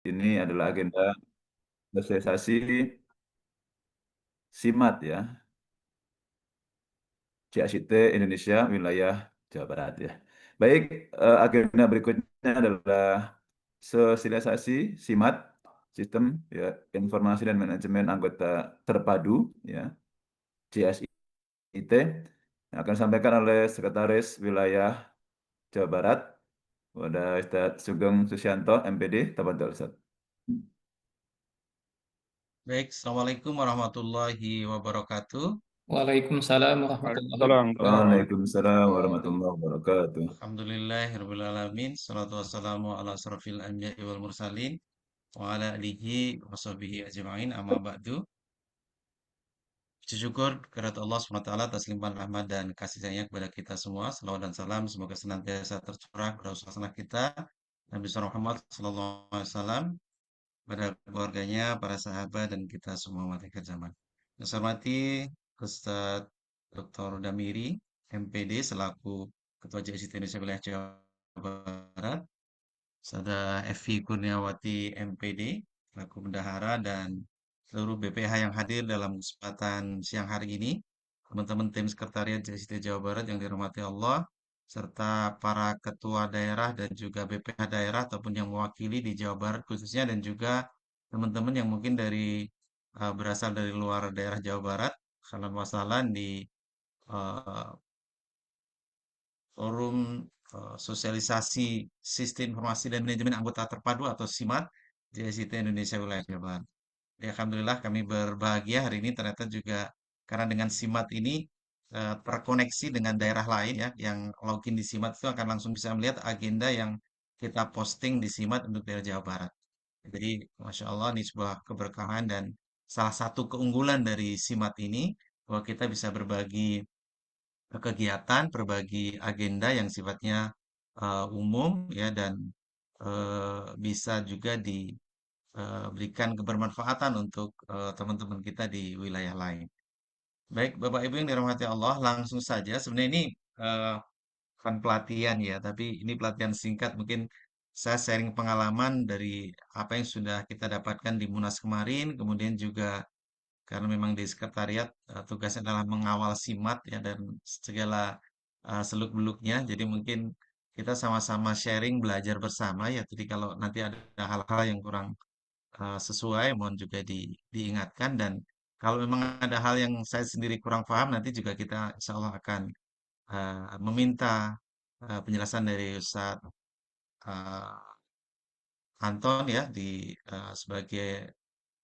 Ini adalah agenda sosialisasi SIMAT ya, CICT Indonesia wilayah Jawa Barat ya. Baik, agenda berikutnya adalah sosialisasi SIMAT, Sistem ya, Informasi dan Manajemen Anggota Terpadu ya, CSIT, yang akan disampaikan oleh Sekretaris Wilayah Jawa Barat, kepada Ustadz Sugeng Susianto, MPD, Tafadhol Ustadz. Baik, Assalamualaikum warahmatullahi wabarakatuh. Waalaikumsalam warahmatullahi Waalaikumsalam wabarakatuh. Waalaikumsalam warahmatullahi warahmatullahi wabarakatuh. Alhamdulillahirrahmanirrahim. Salatu wassalamu ala asrafil anbiya'i wal mursalin. Wa ala alihi wa sahbihi ajma'in amma ba'du. Puji syukur kepada Allah SWT atas limpahan rahmat dan kasih sayangnya kepada kita semua. Salawat dan salam semoga senantiasa tercurah pada usaha kita. Nabi Muhammad SAW, pada keluarganya, para sahabat, dan kita semua umat akhir zaman. Yang saya hormati Ustadz Dr. Damiri, MPD, selaku Ketua JSIT Indonesia Wilayah Jawa Barat, Sada Evi Kurniawati, MPD, selaku Bendahara, dan seluruh BPH yang hadir dalam kesempatan siang hari ini, teman-teman tim Sekretariat JSIT Jawa Barat yang dirahmati Allah, serta para ketua daerah dan juga BPH daerah ataupun yang mewakili di Jawa Barat khususnya, dan juga teman-teman yang mungkin berasal dari luar daerah Jawa Barat. Salam wasalam di eh, forum sosialisasi Sistem Informasi dan Manajemen Anggota Terpadu atau SIMAT JSIT Indonesia Wilayah Jawa Barat. Ya, alhamdulillah kami berbahagia hari ini ternyata juga karena dengan SIMAT ini terkoneksi dengan daerah lain ya, yang login di SIMAT itu akan langsung bisa melihat agenda yang kita posting di SIMAT untuk daerah Jawa Barat. Jadi, Masya Allah, ini sebuah keberkahan dan salah satu keunggulan dari SIMAT ini bahwa kita bisa berbagi kegiatan, berbagi agenda yang sifatnya umum ya, dan bisa juga diberikan kebermanfaatan untuk teman-teman kita di wilayah lain. Baik, Bapak Ibu yang dirahmati Allah, langsung saja. Sebenarnya ini eh, bukan pelatihan ya, tapi ini pelatihan singkat. Mungkin saya sharing pengalaman dari apa yang sudah kita dapatkan di Munas kemarin, kemudian juga karena memang di sekretariat tugasnya adalah mengawal SIMAT ya, dan segala seluk-beluknya. Jadi mungkin kita sama-sama sharing, belajar bersama ya. Jadi kalau nanti ada hal-hal yang kurang sesuai, mohon juga diingatkan. Dan kalau memang ada hal yang saya sendiri kurang paham, nanti juga kita insya Allah akan meminta penjelasan dari Ustadz eh, Anton ya, sebagai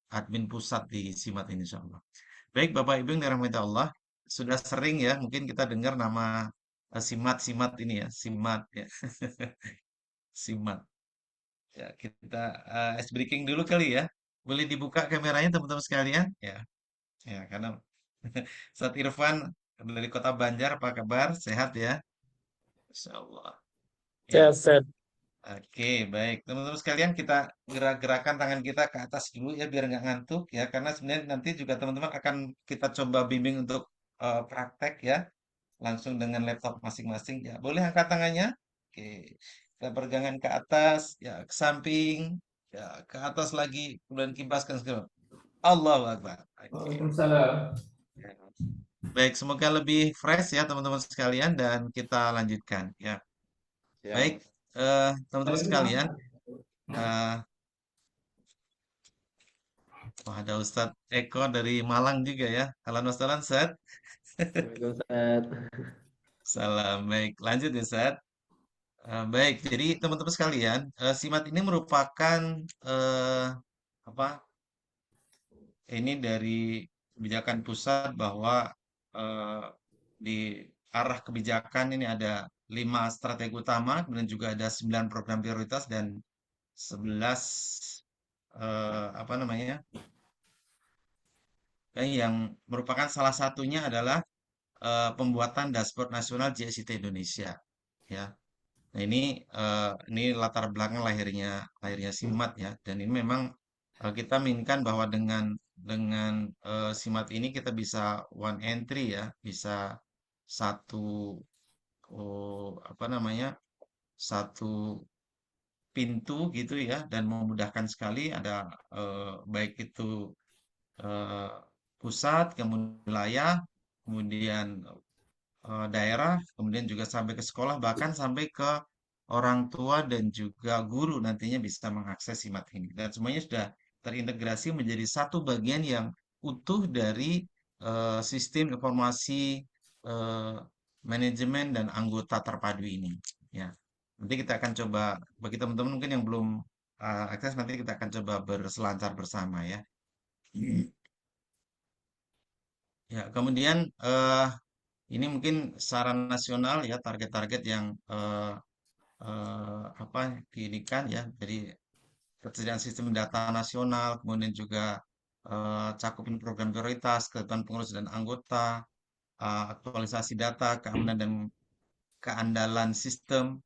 admin pusat di SIMAT ini insya Allah. Baik, Bapak Ibu yang dirahmati Allah, sudah sering ya mungkin kita dengar nama SIMAT ini ya, SIMAT ya. SIMAT. Ya, kita ice breaking dulu kali ya. Boleh dibuka kameranya teman-teman sekalian? Ya, ya, karena Ustadz Irfan dari Kota Banjar, apa kabar? Sehat ya? Insya Allah. Ya, Sehat-sehat. oke, baik. Teman-teman sekalian, kita gerak-gerakan tangan kita ke atas dulu ya, biar nggak ngantuk ya. Karena sebenarnya nanti juga teman-teman akan kita coba bimbing untuk praktek ya, langsung dengan laptop masing-masing ya. Boleh angkat tangannya? Oke, kita pegangan ke atas, ya, ke samping, ya, ke atas lagi, kemudian kimpaskan segera. Allahu Akbar. Oke. Waalaikumsalam. Ya. Baik, semoga lebih fresh ya teman-teman sekalian, dan kita lanjutkan ya. Baik, Siap. teman-teman sekalian, eh, wah, ada Ustadz Eko dari Malang juga ya. Halo Ustadz Ustadz. Waalaikumsalam. Salam, baik. Lanjut ya Ustadz. Baik, jadi teman-teman sekalian, SIMAT ini merupakan eh, apa? Ini dari kebijakan pusat bahwa eh, di arah kebijakan ini ada 5 strategi utama, kemudian juga ada 9 program prioritas dan 11 apa namanya? Yang merupakan salah satunya adalah pembuatan dashboard nasional GSIT Indonesia. Ya, nah ini latar belakang lahirnya SIMAT ya, dan ini memang kita inginkan bahwa dengan SIMAT ini kita bisa one entry ya, bisa satu apa namanya, satu pintu gitu ya, dan memudahkan sekali. Ada baik itu eh, pusat, kemudian wilayah, kemudian daerah, kemudian juga sampai ke sekolah, bahkan sampai ke orang tua dan juga guru nantinya bisa mengakses SIMAT ini. Dan semuanya sudah terintegrasi menjadi satu bagian yang utuh dari sistem informasi eh, manajemen dan anggota terpadu ini. Ya, nanti kita akan coba bagi teman-teman mungkin yang belum akses, nanti kita akan coba berselancar bersama ya. Ya, kemudian ini mungkin secara nasional ya target-target yang apa diinikan ya. Jadi ketersediaan sistem data nasional, kemudian juga cakupan program prioritas, ketentuan pengurus dan anggota, aktualisasi data, keamanan dan keandalan sistem,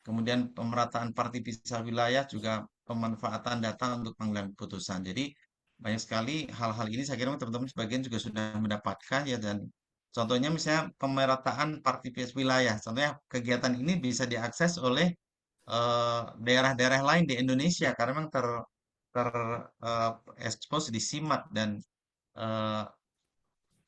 kemudian pemerataan partipisah wilayah, juga pemanfaatan data untuk pengambilan keputusan. Jadi banyak sekali hal-hal ini saya kira teman-teman sebagian juga sudah mendapatkan ya, dan contohnya misalnya pemerataan partipisah wilayah. Contohnya kegiatan ini bisa diakses oleh daerah-daerah lain di Indonesia karena memang ter expose di SIMAT, dan eh,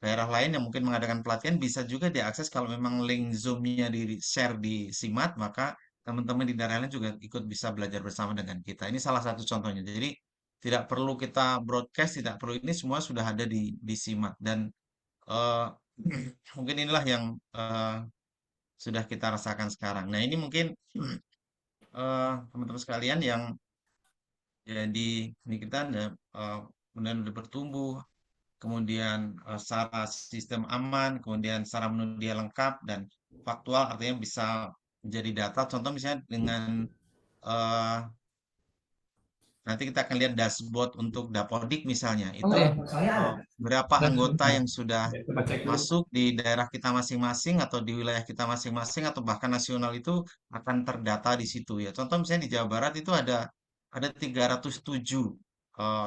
daerah lain yang mungkin mengadakan pelatihan bisa juga diakses kalau memang link Zoom-nya di share di SIMAT, maka teman-teman di daerah lain juga ikut bisa belajar bersama dengan kita. Ini salah satu contohnya. Jadi tidak perlu kita broadcast, tidak perlu, ini semua sudah ada di SIMAT, dan eh, mungkin inilah yang sudah kita rasakan sekarang. Nah, ini mungkin teman-teman sekalian yang jadi ini kita kemudian udah bertumbuh, kemudian secara sistem aman, kemudian secara menu dia lengkap dan faktual, artinya bisa menjadi data. Contoh misalnya dengan eh, nanti kita akan lihat dashboard untuk Dapodik misalnya, Oh itu ya, berapa dan anggota sebentar. yang sudah Coba cek dulu. masuk di daerah kita masing-masing atau di wilayah kita masing-masing atau bahkan nasional, itu akan terdata di situ ya. Contoh misalnya di Jawa Barat itu ada 307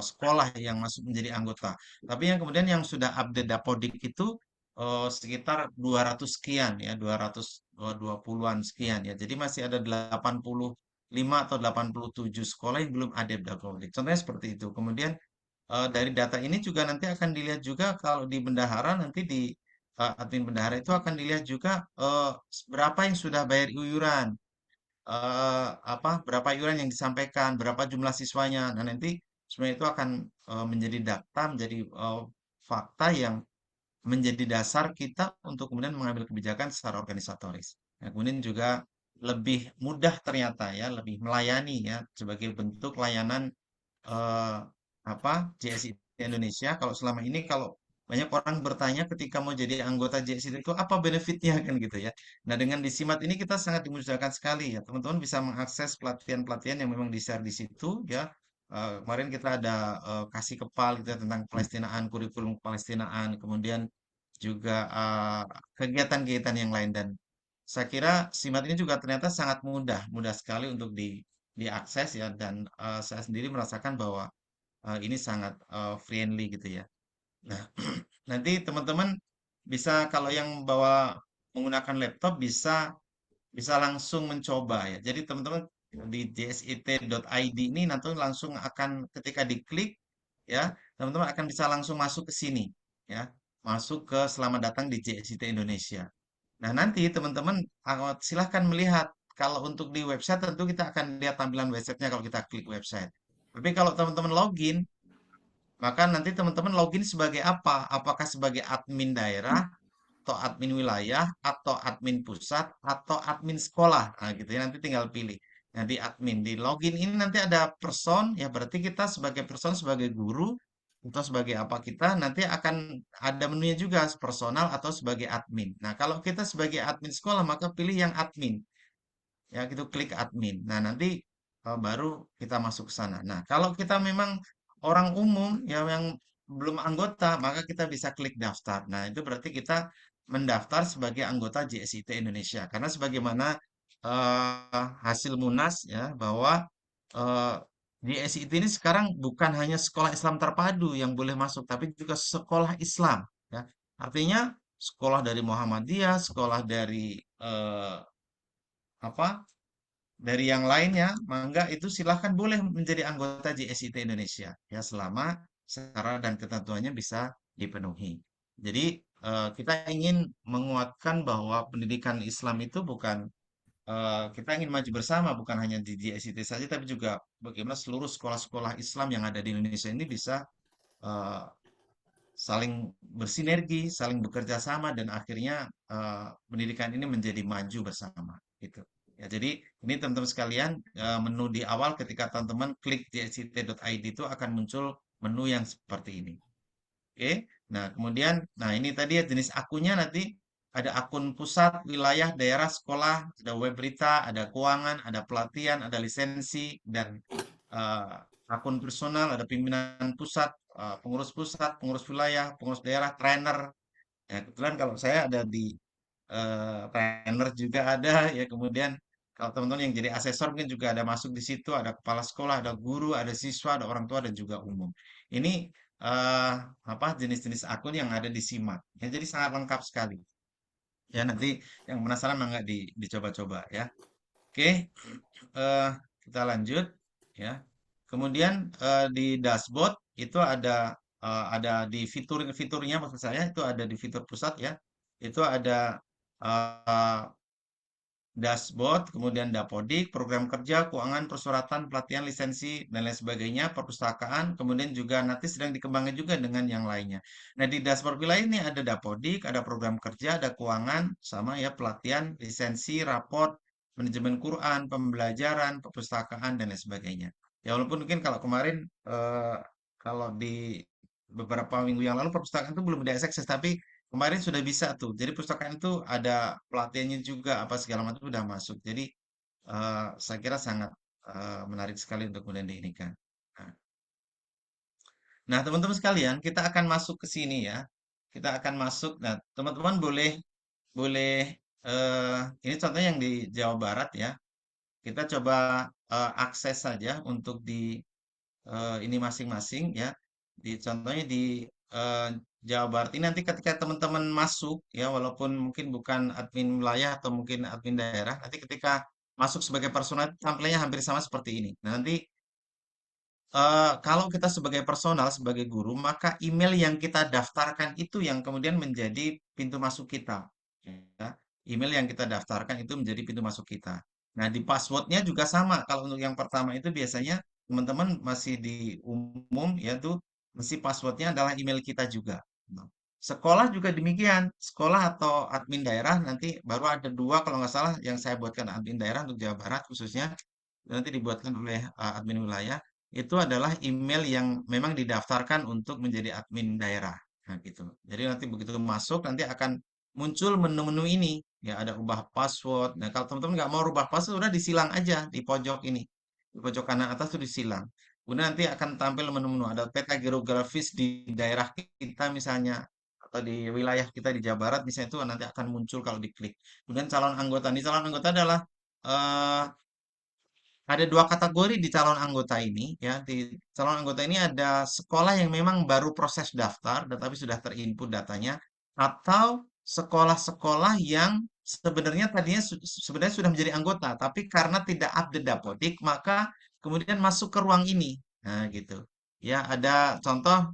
sekolah yang masuk menjadi anggota. Tapi yang kemudian yang sudah update Dapodik itu sekitar 200 sekian ya, 220-an sekian ya. Jadi masih ada 85 atau 87 sekolah yang belum ada Dapodik. Contohnya seperti itu. Kemudian dari data ini juga nanti akan dilihat juga kalau di bendahara, nanti di admin bendahara itu akan dilihat juga berapa yang sudah bayar iuran, apa berapa iuran yang disampaikan, berapa jumlah siswanya. Nah, nanti sebenarnya itu akan menjadi data, menjadi fakta yang menjadi dasar kita untuk kemudian mengambil kebijakan secara organisatoris. Nah, kemudian juga lebih mudah ternyata ya, lebih melayani ya, sebagai bentuk layanan eh, apa JSIT Indonesia. Kalau selama ini kalau banyak orang bertanya ketika mau jadi anggota JSIT itu apa benefitnya kan gitu ya. Nah, dengan di SIMAT ini kita sangat dimudahkan sekali ya. Teman-teman bisa mengakses pelatihan-pelatihan yang memang di-share di situ ya. Kemarin kita ada kasih kepal gitu ya, tentang Palestinaan, kurikulum Palestinaan, kemudian juga kegiatan-kegiatan yang lain, dan saya kira SIMAT ini juga ternyata sangat mudah, mudah sekali untuk diakses ya, dan saya sendiri merasakan bahwa ini sangat friendly gitu ya. Nah, nanti teman-teman bisa kalau yang bawa menggunakan laptop bisa bisa langsung mencoba ya. Jadi teman-teman di jsit.id ini nanti langsung akan ketika diklik ya, teman-teman akan bisa langsung masuk ke sini ya. Masuk ke selamat datang di JSIT Indonesia. Nah, nanti teman-teman silahkan melihat, kalau untuk di website tentu kita akan lihat tampilan websitenya kalau kita klik website. Tapi kalau teman-teman login, maka nanti teman-teman login sebagai apa? Apakah sebagai admin daerah, atau admin wilayah, atau admin pusat, atau admin sekolah? Nah, gitu ya. Nanti tinggal pilih. Nah, di admin, di login ini nanti ada person, ya berarti kita sebagai person, sebagai guru, atau sebagai apa, kita nanti akan ada menunya juga, personal atau sebagai admin. Nah, kalau kita sebagai admin sekolah, maka pilih yang admin. Ya, gitu klik admin. Nah, nanti baru kita masuk ke sana. Nah, kalau kita memang orang umum ya yang belum anggota, maka kita bisa klik daftar. Nah, itu berarti kita mendaftar sebagai anggota JSIT Indonesia. Karena sebagaimana hasil Munas ya, bahwa eh, JSIT ini sekarang bukan hanya sekolah Islam terpadu yang boleh masuk, tapi juga sekolah Islam. Ya. Artinya sekolah dari Muhammadiyah, sekolah dari apa dari yang lainnya, mangga itu silahkan boleh menjadi anggota JSIT Indonesia ya selama syarat dan ketentuannya bisa dipenuhi. Jadi kita ingin menguatkan bahwa pendidikan Islam itu bukan kita ingin maju bersama bukan hanya di JSIT saja tapi juga bagaimana seluruh sekolah-sekolah Islam yang ada di Indonesia ini bisa eh, saling bersinergi, saling bekerja sama dan akhirnya pendidikan ini menjadi maju bersama gitu. Ya, jadi ini teman-teman sekalian menu di awal ketika teman-teman klik jsit.id itu akan muncul menu yang seperti ini. Oke. Nah, kemudian nah ini tadi ya jenis akunnya nanti ada akun pusat, wilayah, daerah, sekolah, ada web berita, ada keuangan, ada pelatihan, ada lisensi dan eh, akun personal, ada pimpinan pusat, pengurus wilayah, pengurus daerah, trainer. Ya, kebetulan kalau saya ada di trainer juga ada ya. Kemudian kalau teman-teman yang jadi asesor mungkin juga ada masuk di situ, ada kepala sekolah, ada guru, ada siswa, ada orang tua dan juga umum. Ini eh, apa jenis-jenis akun yang ada di SIMAK. Ya, jadi sangat lengkap sekali. Ya, nanti yang penasaran nggak dicoba-coba ya. Oke, eh, kita lanjut ya. Kemudian di dashboard itu ada di fiturnya maksud saya itu ada di fitur pusat ya. Itu ada eh, dashboard, kemudian dapodik, program kerja, keuangan, persuratan, pelatihan, lisensi, dan lain sebagainya, perpustakaan, kemudian juga nanti sedang dikembangkan juga dengan yang lainnya. Nah, di dashboard wilayah ini ada dapodik, ada program kerja, ada keuangan, sama ya pelatihan, lisensi, raport, manajemen Quran, pembelajaran, perpustakaan, dan lain sebagainya. Ya, walaupun mungkin kalau kemarin, kalau di beberapa minggu yang lalu perpustakaan itu belum diakses, tapi kemarin sudah bisa tuh. Jadi perpustakaan itu ada pelatihannya juga apa segala macam sudah masuk. Jadi saya kira sangat menarik sekali untuk kemudian diinikan. Nah, nah, teman-teman sekalian, kita akan masuk ke sini ya. Kita akan masuk. Nah, teman-teman boleh boleh ini contohnya yang di Jawa Barat ya. Kita coba akses saja untuk di ini masing-masing ya. Contohnya di eh, Jawa Barat ini nanti ketika teman-teman masuk ya walaupun mungkin bukan admin wilayah atau mungkin admin daerah, nanti ketika masuk sebagai personal tampilnya hampir sama seperti ini. Nah, nanti kalau kita sebagai personal, sebagai guru, maka email yang kita daftarkan itu yang kemudian menjadi pintu masuk kita. Ya. Email yang kita daftarkan itu menjadi pintu masuk kita. Nah, di passwordnya juga sama. Kalau untuk yang pertama itu biasanya teman-teman masih di umum, yaitu mesti passwordnya adalah email kita juga. Nah, sekolah juga demikian. Sekolah atau admin daerah nanti baru ada dua kalau nggak salah yang saya buatkan admin daerah untuk Jawa Barat khususnya nanti dibuatkan oleh admin wilayah itu adalah email yang memang didaftarkan untuk menjadi admin daerah. Nah, gitu. Jadi nanti begitu masuk nanti akan muncul menu-menu ini. Ya, ada ubah password. Nah, kalau teman-teman nggak mau rubah password, udah disilang aja di pojok ini. Di pojok kanan atas itu disilang. Kemudian nanti akan tampil menu-menu. Ada peta geografis di daerah kita misalnya. Atau di wilayah kita di Jawa Barat misalnya itu nanti akan muncul kalau diklik. Kemudian calon anggota. Ini calon anggota adalah eh, ada dua kategori di calon anggota ini ya. Di calon anggota ini ada sekolah yang memang baru proses daftar, tetapi sudah terinput datanya, atau sekolah-sekolah yang sebenarnya tadinya sebenarnya sudah menjadi anggota, tapi karena tidak update dapodik, maka kemudian masuk ke ruang ini. Nah, gitu. Ya, ada contoh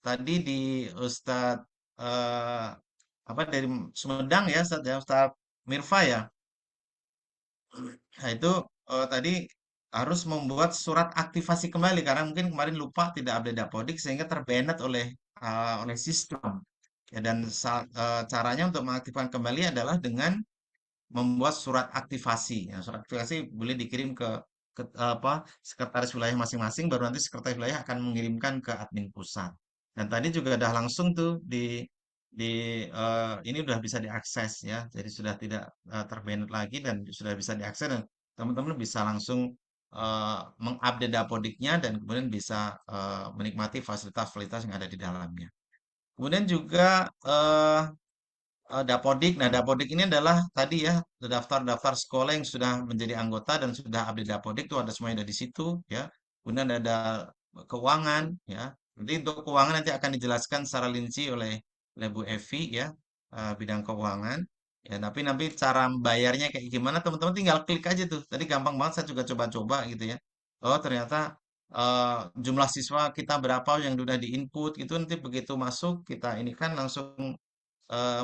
tadi di Ustadz eh, apa dari Sumedang ya, Ustadz Mirfa ya. Nah, itu tadi harus membuat surat aktivasi kembali karena mungkin kemarin lupa tidak update dapodik sehingga terbanet oleh sistem. Ya, dan caranya untuk mengaktifkan kembali adalah dengan membuat surat aktivasi. Ya, surat aktivasi boleh dikirim ke apa sekretaris wilayah masing-masing, baru nanti sekretaris wilayah akan mengirimkan ke admin pusat. Dan tadi juga udah langsung tuh di ini udah bisa diakses ya, jadi sudah tidak terbanet lagi dan sudah bisa diakses dan teman-teman bisa langsung mengupdate dapodiknya dan kemudian bisa menikmati fasilitas-fasilitas yang ada di dalamnya. Kemudian juga Dapodik. Nah, Dapodik ini adalah tadi ya daftar-daftar sekolah yang sudah menjadi anggota dan sudah update Dapodik itu ada semuanya ada di situ ya. Kemudian ada keuangan ya. Nanti untuk keuangan nanti akan dijelaskan secara rinci oleh Bu Evi ya bidang keuangan. Ya, tapi nanti cara bayarnya kayak gimana teman-teman tinggal klik aja tuh. Tadi gampang banget saya juga coba-coba gitu ya. Oh, ternyata jumlah siswa kita berapa yang udah di-input gitu nanti begitu masuk kita ini kan langsung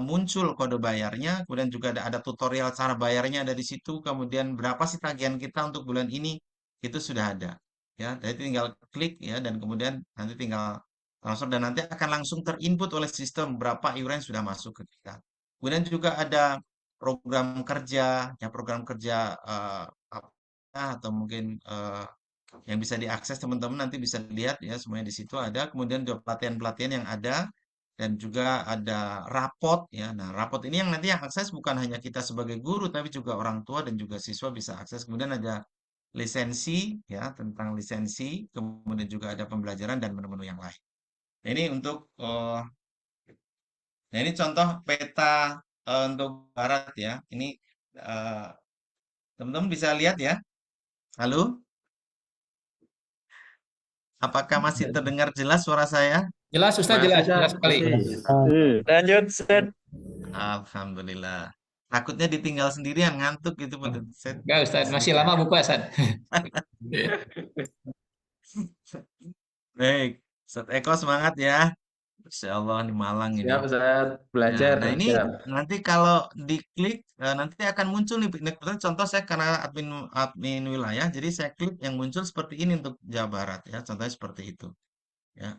muncul kode bayarnya, kemudian juga ada tutorial cara bayarnya ada di situ, kemudian berapa sih tagihan kita untuk bulan ini, itu sudah ada. Ya, jadi tinggal klik ya dan kemudian nanti tinggal transfer dan nanti akan langsung terinput oleh sistem berapa iuran yang sudah masuk ke kita. Kemudian juga ada program kerja, ya program kerja apa atau mungkin yang bisa diakses teman-teman nanti bisa lihat ya semuanya di situ ada. Kemudian juga pelatihan-pelatihan yang ada dan juga ada rapot ya. Nah, rapot ini yang nanti yang akses bukan hanya kita sebagai guru tapi juga orang tua dan juga siswa bisa akses. Kemudian ada lisensi ya tentang lisensi, kemudian juga ada pembelajaran dan menu-menu yang lain. Nah, ini untuk nah ini contoh peta untuk barat ya. Ini eh, teman-teman bisa lihat ya. Halo, apakah masih terdengar jelas suara saya? Jelas, Ustaz, Masih, jelas, Ustaz. jelas sekali. Masih. Lanjut, Ustaz. Alhamdulillah. Takutnya ditinggal sendirian ngantuk gitu Oh, Pak Set. enggak, Ustaz, masih lama buka, Ustaz. Baik, Ustaz Eko semangat ya. Insya Allah di Malang ini. Siap, Ustaz. Ya, Belajar. nah ini Siap. nanti kalau diklik nanti akan muncul nih. Ini kebetulan contoh saya karena admin wilayah, jadi saya klik yang muncul seperti ini untuk Jawa Barat ya. Contohnya seperti itu. Ya,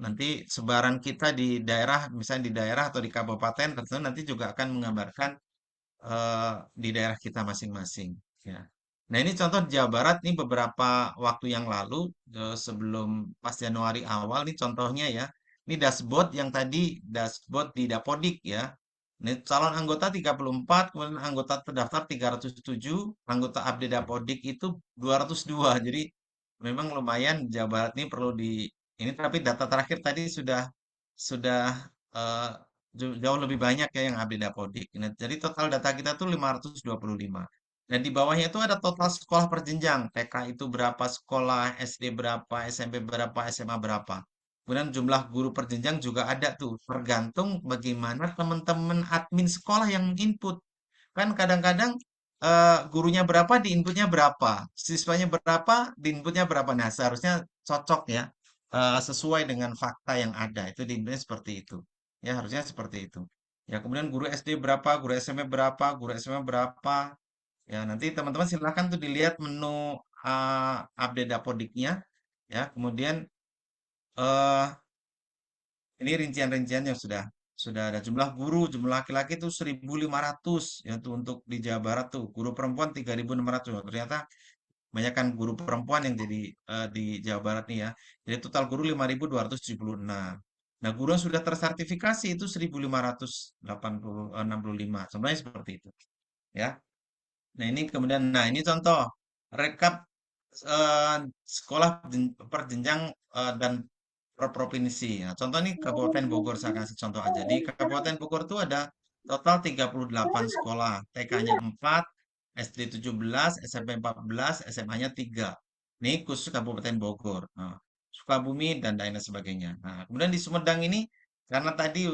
nanti sebaran kita di daerah, misalnya di daerah atau di kabupaten tertentu nanti juga akan menggambarkan di daerah kita masing-masing. Ya. Nah ini contoh di Jawa Barat nih beberapa waktu yang lalu sebelum pas Januari awal nih contohnya ya. Ini dashboard yang tadi dashboard di Dapodik ya. Ini calon anggota 34, kemudian anggota terdaftar 307, anggota update Dapodik itu 202. Jadi memang lumayan Jawa Barat ini perlu di ini tapi data terakhir tadi sudah eh, jauh lebih banyak ya yang update Dapodik. Nah, jadi total data kita tuh 525. Dan di bawahnya itu ada total sekolah perjenjang. TK itu berapa sekolah, SD berapa, SMP berapa, SMA berapa. Kemudian jumlah guru perjenjang juga ada tuh. Tergantung bagaimana teman-teman admin sekolah yang input. Kan kadang-kadang gurunya berapa, di inputnya berapa. Siswanya berapa, di inputnya berapa. Nah, seharusnya cocok ya. Sesuai dengan fakta yang ada. Itu di inputnya seperti itu. Ya, harusnya seperti itu. Ya, kemudian guru SD berapa, guru SMP berapa, guru SMA berapa. Ya, nanti teman-teman silahkan tuh dilihat menu update dapodiknya. Ya, kemudian eh ini rincian-rincian yang sudah ada jumlah guru, jumlah laki-laki itu 1.500 ya tuh untuk di Jawa Barat tuh. Guru perempuan 3.600. Ternyata banyak kan guru perempuan yang jadi di Jawa Barat nih ya. Jadi total guru 5.276. Nah, guru yang sudah tersertifikasi itu 1.565. Sebenarnya seperti itu, ya. Nah, ini kemudian nah ini contoh rekap eh, sekolah perjenjang dan per provinsi. Nah, contoh nih Kabupaten Bogor saya kasih contoh aja. Di Kabupaten Bogor itu ada total 38 sekolah. TK-nya 4, SD 17, SMP 14, SMA-nya 3. Ini khusus Kabupaten Bogor. Nah, Sukabumi dan lain sebagainya. Nah, kemudian di Sumedang ini karena tadi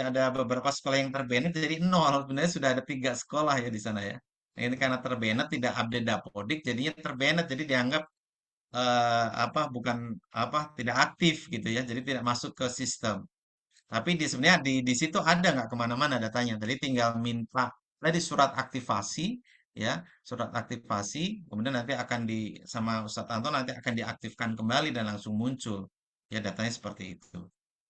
ada beberapa sekolah yang terbanet jadi nol. Sebenarnya sudah ada 3 sekolah ya di sana ya. Nah, ini karena terbanet tidak update Dapodik jadinya terbanet jadi dianggap apa bukan apa tidak aktif gitu ya jadi tidak masuk ke sistem tapi sebenarnya di situ ada nggak kemana-mana datanya jadi tinggal minta tadi surat aktivasi ya surat aktivasi kemudian nanti akan sama Ustadz Anto nanti akan diaktifkan kembali dan langsung muncul ya datanya seperti itu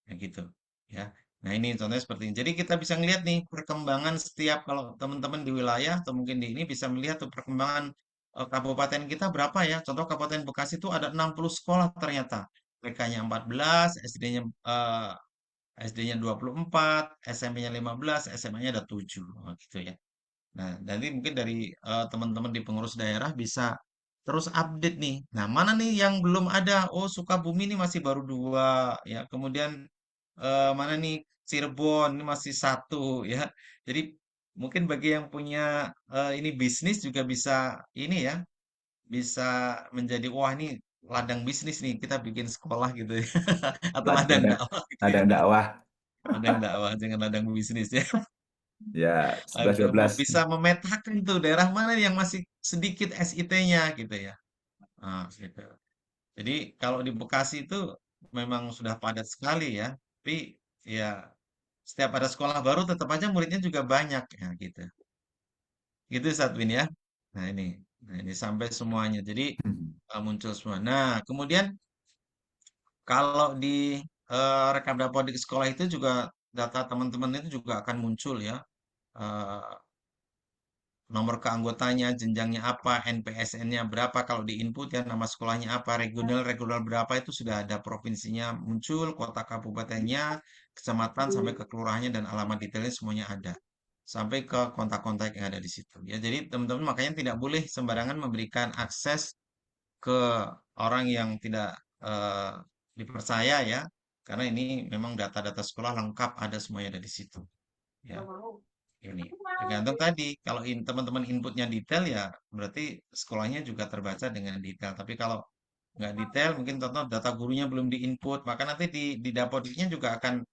ya gitu ya nah ini contohnya seperti ini jadi kita bisa ngelihat nih perkembangan setiap kalau teman-teman di wilayah atau mungkin di ini bisa melihat tuh perkembangan kabupaten kita berapa ya contoh Kabupaten Bekasi itu ada 60 sekolah ternyata TK-nya 14 SD-nya SD-nya 24, SMP-nya 15, SMA-nya ada 7. Oh, gitu ya. Nah, nanti mungkin dari teman-teman di pengurus daerah bisa terus update nih. Nah, mana nih yang belum ada? Oh, Sukabumi ini masih baru 2 ya. Kemudian mana nih Cirebon ini masih 1 ya. Jadi mungkin bagi yang punya ini bisnis juga bisa ini ya, bisa menjadi wah ini ladang bisnis nih kita bikin sekolah gitu ya. Atau ladang Ladang, dakwah gitu ya. ladang dakwah. Ladang dakwah jangan ladang bisnis ya. Ya, 11 Agar 12. bisa memetakan tuh daerah mana yang masih sedikit SIT-nya gitu ya. Nah, gitu. Jadi kalau di Bekasi itu memang sudah padat sekali ya. Tapi ya setiap ada sekolah baru tetap aja muridnya juga banyak ya gitu. Gitu Satwin ya. Nah ini, nah ini sampai semuanya. Jadi muncul semua. Nah kemudian kalau di rekap dapodik sekolah itu juga data teman-teman itu juga akan muncul ya. Eh, Nomor keanggotanya, jenjangnya apa, NPSN-nya berapa, kalau di input ya nama sekolahnya apa, regional berapa itu sudah ada provinsinya muncul, kota kabupatennya, kecamatan sampai ke kelurahannya dan alamat detailnya semuanya ada. Sampai ke kontak-kontak yang ada di situ. Ya, jadi teman-teman makanya tidak boleh sembarangan memberikan akses ke orang yang tidak dipercaya ya. Karena ini memang data-data sekolah lengkap ada semuanya ada di situ. Ya. Ini tergantung tadi kalau teman-teman inputnya detail ya berarti sekolahnya juga terbaca dengan detail. Tapi kalau nggak detail mungkin contoh data gurunya belum diinput maka nanti di dapodiknya juga akan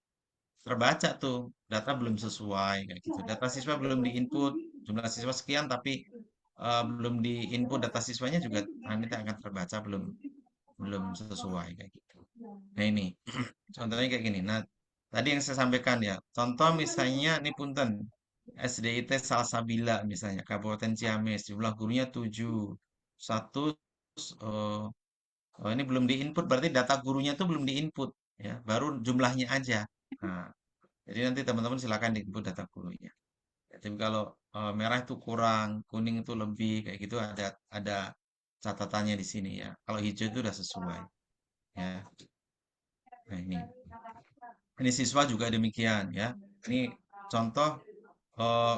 terbaca tuh data belum sesuai kayak gitu. Data siswa belum diinput jumlah siswa sekian tapi belum diinput data siswanya juga nanti akan terbaca belum belum sesuai kayak gitu. Nah ini contohnya kayak gini. Nah tadi yang saya sampaikan ya contoh misalnya ini punten SDIT Salsabila misalnya Kabupaten Ciamis jumlah gurunya 7 satu eh, ini belum diinput berarti data gurunya itu belum diinput ya baru jumlahnya aja. Nah jadi nanti teman-teman silakan diinput data gurunya. Ya, tapi kalau merah itu kurang kuning itu lebih kayak gitu ada catatannya di sini ya kalau hijau itu udah sesuai ya. Nah ini siswa juga demikian ya. Ini contoh eh,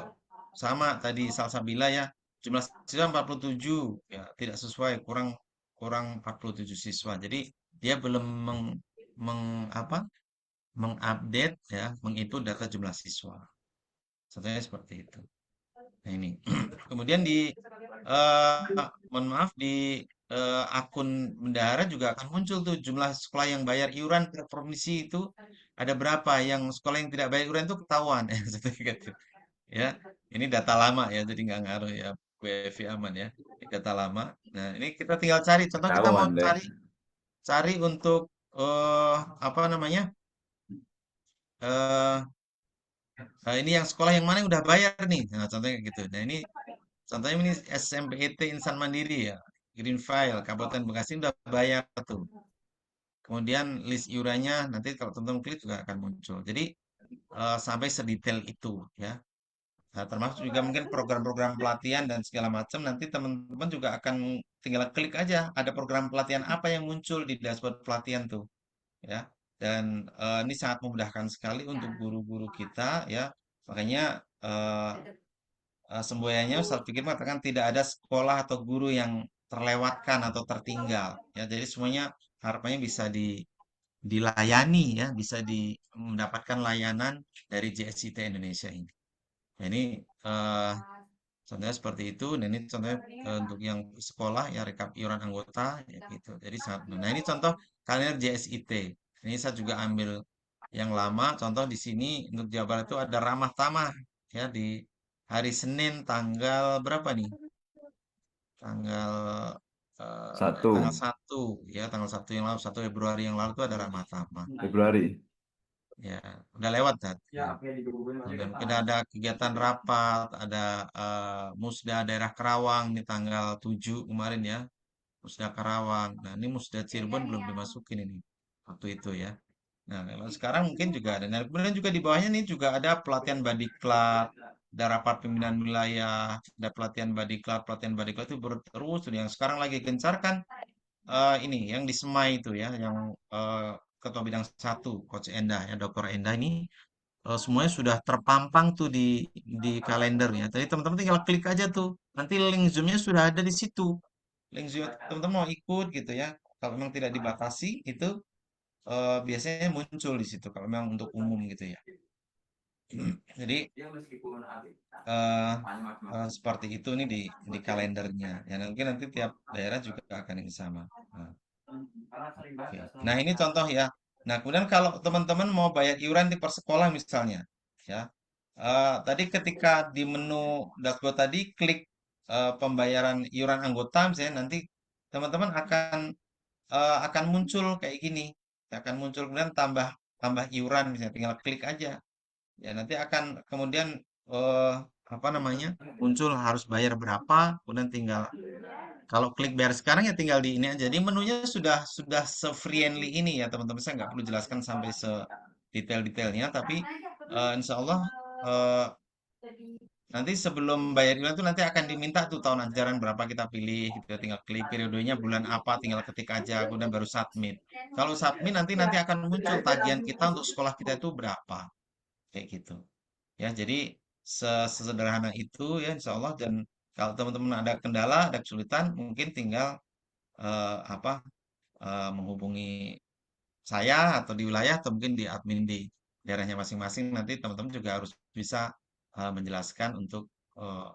sama tadi Salsabila ya. Jumlah siswa 47 ya tidak sesuai kurang kurang 47 siswa. Jadi dia belum apa mengupdate ya menginput data jumlah siswa. Contohnya seperti itu. Nah ini. Kemudian di mohon maaf di akun bendahara juga akan muncul tuh jumlah sekolah yang bayar iuran per provinsi itu ada berapa. Yang sekolah yang tidak bayar iuran itu ketahuan ya seperti gitu. Ya, ini data lama ya, jadi nggak ngaruh ya. WFI aman ya. Ini data lama. Nah, ini kita tinggal cari. Contoh kita mau Ketahuan deh. cari cari untuk apa namanya? eh ini yang sekolah yang mana yang udah bayar nih. Nah, contohnya kayak gitu. Nah, ini contohnya ini SMPET Insan Mandiri ya. Green File Kabupaten Bekasi udah bayar tuh. Kemudian list iurannya nanti kalau teman-teman klik juga akan muncul. Jadi sampai sedetail itu ya. Nah, termasuk juga mungkin program-program pelatihan dan segala macam. Nanti teman-teman juga akan tinggal klik aja ada program pelatihan apa yang muncul di dashboard pelatihan tuh ya. Dan ini sangat memudahkan sekali untuk guru-guru kita ya. Makanya semboyannya saya pikir mengatakan tidak ada sekolah atau guru yang terlewatkan atau tertinggal ya. Jadi semuanya harapannya bisa dilayani ya, bisa mendapatkan layanan dari JSCT Indonesia ini. Nah, ini eh, contohnya seperti itu. Dan ini contohnya untuk yang sekolah ya rekap iuran anggota ya gitu. Jadi sangat mudah. Nah, ini contoh kalender JSIT. Ini saya juga ambil yang lama. Contoh di sini untuk Jawa Barat itu ada ramah tamah ya di hari Senin tanggal berapa nih? Tanggal tanggal Satu 1 ya, tanggal 1 yang lalu, 1 Februari yang lalu itu ada ramah tamah. Februari. Ya, udah lewat kan? Ya. Dan mungkin ada kegiatan rapat, ada Musda Daerah Karawang di tanggal 7 kemarin ya, Musda Karawang. Nah, ini Musda Cirebon belum dimasukin ini waktu itu ya. Nah, kalau sekarang mungkin juga ada. Nah, kemudian juga di bawahnya nih juga ada pelatihan Badiklat, ada rapat pimpinan wilayah, ada pelatihan Badiklat itu terus yang sekarang lagi gencarkan ini yang di Semai itu ya, yang Ketua Bidang 1, Coach Endah ya, Dr. Endah ini semuanya sudah terpampang tuh di kalendernya. Tadi teman-teman tinggal klik aja tuh. Nanti link Zoom-nya sudah ada di situ. Link Zoom teman-teman mau ikut gitu ya. Kalau memang tidak dibatasi itu biasanya muncul di situ kalau memang untuk umum gitu ya. Jadi eh, seperti itu nih di kalendernya. Ya mungkin nanti tiap daerah juga akan yang sama. Nah, oke. Nah, ini contoh ya. Nah, kemudian kalau teman-teman mau bayar iuran di persekolah misalnya, ya. Tadi ketika di menu dashboard tadi klik pembayaran iuran anggota misalnya nanti teman-teman akan muncul kayak gini. Akan muncul kemudian tambah tambah iuran misalnya tinggal klik aja. Ya nanti akan kemudian eh apa namanya? Muncul harus bayar berapa, kemudian tinggal kalau klik bayar sekarang ya tinggal di ini aja. Jadi menunya sudah se-friendly ini ya teman-teman. Saya nggak perlu jelaskan sampai sedetail-detailnya, tapi insya Allah eh, nanti sebelum bayar iuran itu nanti akan diminta tuh tahun ajaran berapa kita pilih, kita tinggal klik periodenya bulan apa, tinggal ketik aja, kemudian baru submit. Kalau submit nanti akan muncul tagihan kita untuk sekolah kita itu berapa, kayak gitu. Ya, jadi sesederhana itu ya insya Allah dan kalau teman-teman ada kendala, ada kesulitan, mungkin tinggal apa menghubungi saya atau di wilayah atau mungkin di admin di daerahnya masing-masing. Nanti teman-teman juga harus bisa menjelaskan untuk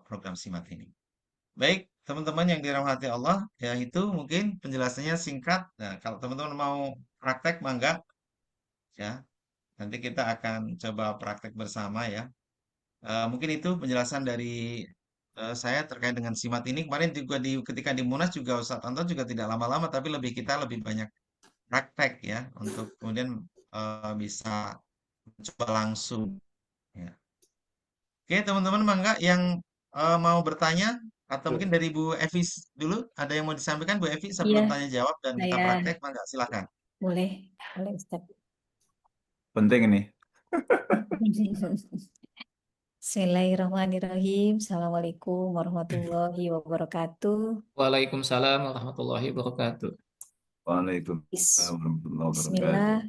program SIMAT ini. Baik, teman-teman yang dirahmati Allah, ya itu mungkin penjelasannya singkat. Nah, kalau teman-teman mau praktek, mangga ya. Nanti kita akan coba praktek bersama ya. Mungkin itu penjelasan dari saya terkait dengan SIMAT ini. Kemarin juga ketika di Munas juga Ustadz Anton juga tidak lama-lama, tapi kita lebih banyak praktek ya untuk kemudian bisa coba langsung. Ya. Oke, teman-teman, mangga yang mau bertanya atau mungkin dari Bu Evi dulu ada yang mau disampaikan Bu Evi Iya, sebelum tanya jawab dan kita saya praktek, mangga silakan. boleh, boleh Ustaz. Penting ini. Bismillahirrahmanirrahim. Assalamualaikum warahmatullahi wabarakatuh. Waalaikumsalam warahmatullahi wabarakatuh. Waalaikumsalam warahmatullahi wabarakatuh. Bismillah,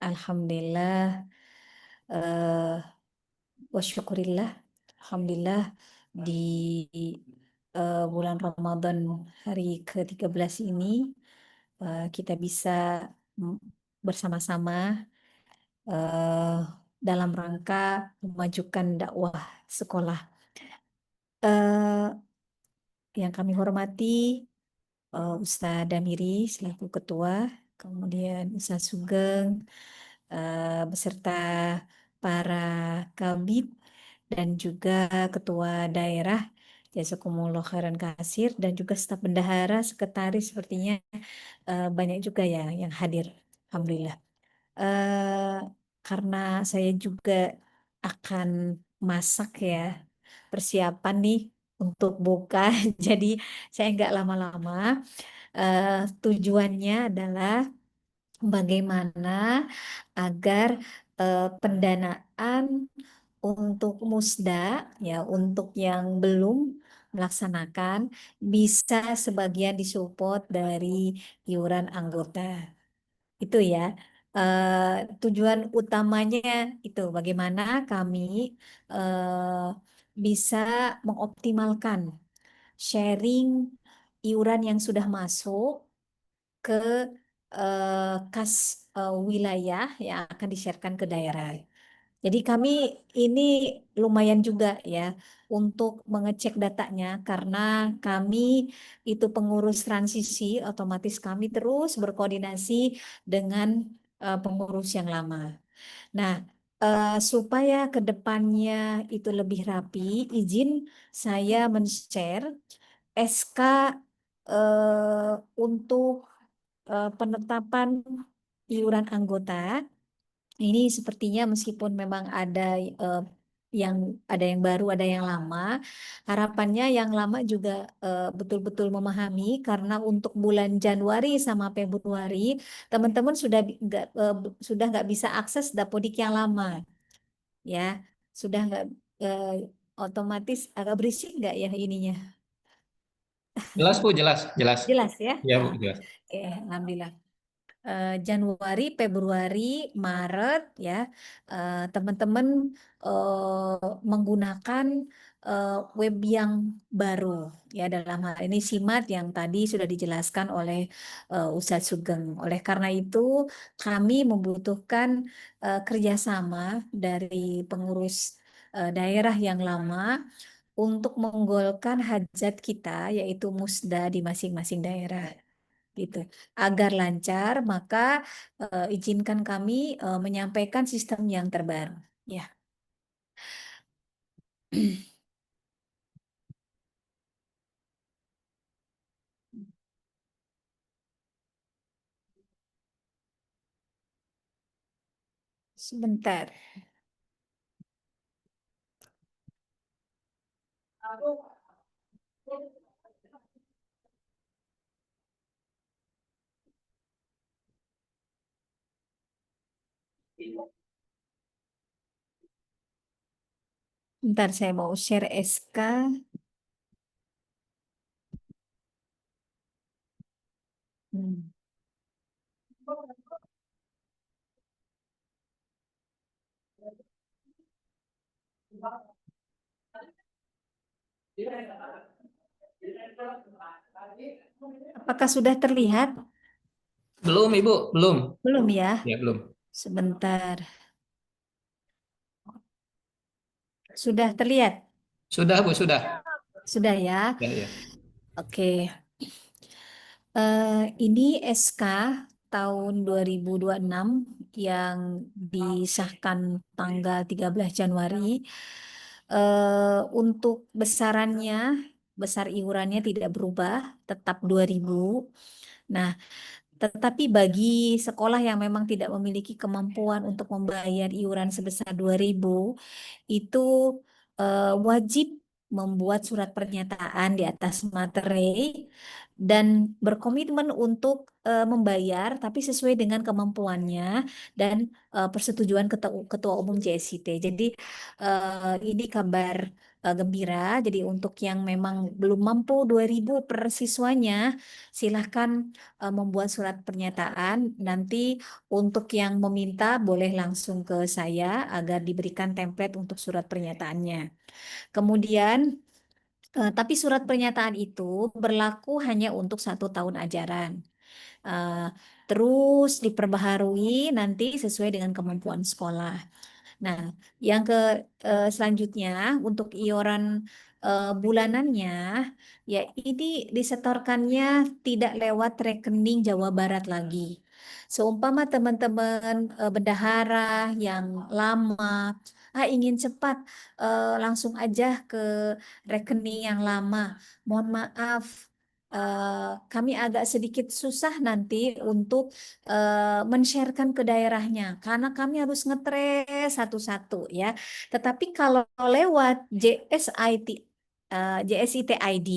Alhamdulillah, eh wa syukurillah, Alhamdulillah di bulan Ramadan hari ke-13 ini kita bisa mm, bersama-sama eh, dalam rangka memajukan dakwah sekolah. Eh, yang kami hormati Ustaz Damiri selaku ketua, kemudian Ustaz Sugeng beserta para kabid dan juga ketua daerah Jazakumullah khairan kasir dan juga staf bendahara, sekretaris sepertinya banyak juga ya yang hadir. Alhamdulillah. eh, karena saya juga akan masak ya, persiapan nih untuk buka, jadi saya nggak lama-lama. Eh, Tujuannya adalah bagaimana agar pendanaan untuk musda ya, untuk yang belum melaksanakan bisa sebagian disupport dari iuran anggota. Itu ya, tujuan utamanya itu bagaimana kami bisa mengoptimalkan sharing iuran yang sudah masuk ke kas wilayah yang akan di-sharekan ke daerah. Jadi kami ini lumayan juga ya untuk mengecek datanya karena kami itu pengurus transisi, otomatis kami terus berkoordinasi dengan pengurus yang lama. Nah, supaya ke depannya itu lebih rapi, izin saya men-share SK untuk penetapan iuran anggota. Ini sepertinya meskipun memang eh, yang ada yang baru, ada yang lama, harapannya yang lama juga betul-betul memahami karena untuk bulan Januari sama Februari teman-teman sudah nggak bisa akses Dapodik yang lama, ya, sudah nggak eh, otomatis agak berisik nggak ya ininya? Jelas Bu, jelas, jelas. Jelas ya? Ya Bu, Ah, jelas. oke, Alhamdulillah. Januari, Februari, Maret ya teman-teman menggunakan web yang baru ya, dalam hal ini SIMAT yang tadi sudah dijelaskan oleh Ustadz Sugeng. Oleh karena itu kami membutuhkan kerjasama dari pengurus daerah yang lama untuk menggolkan hajat kita yaitu musda di masing-masing daerah gitu. Agar lancar, maka izinkan kami menyampaikan sistem yang terbaru. Ya, Sebentar. Bentar, saya mau share SK. Hmm. Apakah sudah terlihat? Belum, Ibu, belum. Belum ya? Ya, belum. Sebentar. Sudah terlihat? Sudah, Bu, sudah. Sudah ya? Ya, ya. Oke. Ini SK tahun 2026 yang disahkan tanggal 13 Januari. Untuk besarannya, besar iurannya tidak berubah, tetap 2.000. Nah, tetapi bagi sekolah yang memang tidak memiliki kemampuan untuk membayar iuran sebesar 2.000, itu wajib membuat surat pernyataan di atas materai dan berkomitmen untuk membayar tapi sesuai dengan kemampuannya dan persetujuan Ketua Umum JSIT. Jadi ini kabar gembira. Jadi untuk yang memang belum mampu 2.000 per siswanya, silahkan membuat surat pernyataan. Nanti untuk yang meminta boleh langsung ke saya agar diberikan template untuk surat pernyataannya. Kemudian, tapi surat pernyataan itu berlaku hanya untuk 1 tahun ajaran. Eh, Terus diperbaharui nanti sesuai dengan kemampuan sekolah. Nah, yang selanjutnya untuk iuran bulanannya, ya ini disetorkannya tidak lewat rekening Jawa Barat lagi. Seumpama teman-teman bendahara yang lama, ingin cepat langsung aja ke rekening yang lama. Mohon maaf, kami agak sedikit susah nanti untuk men-sharekan ke daerahnya karena kami harus ngetrace satu-satu ya. Tetapi kalau lewat JSIT ID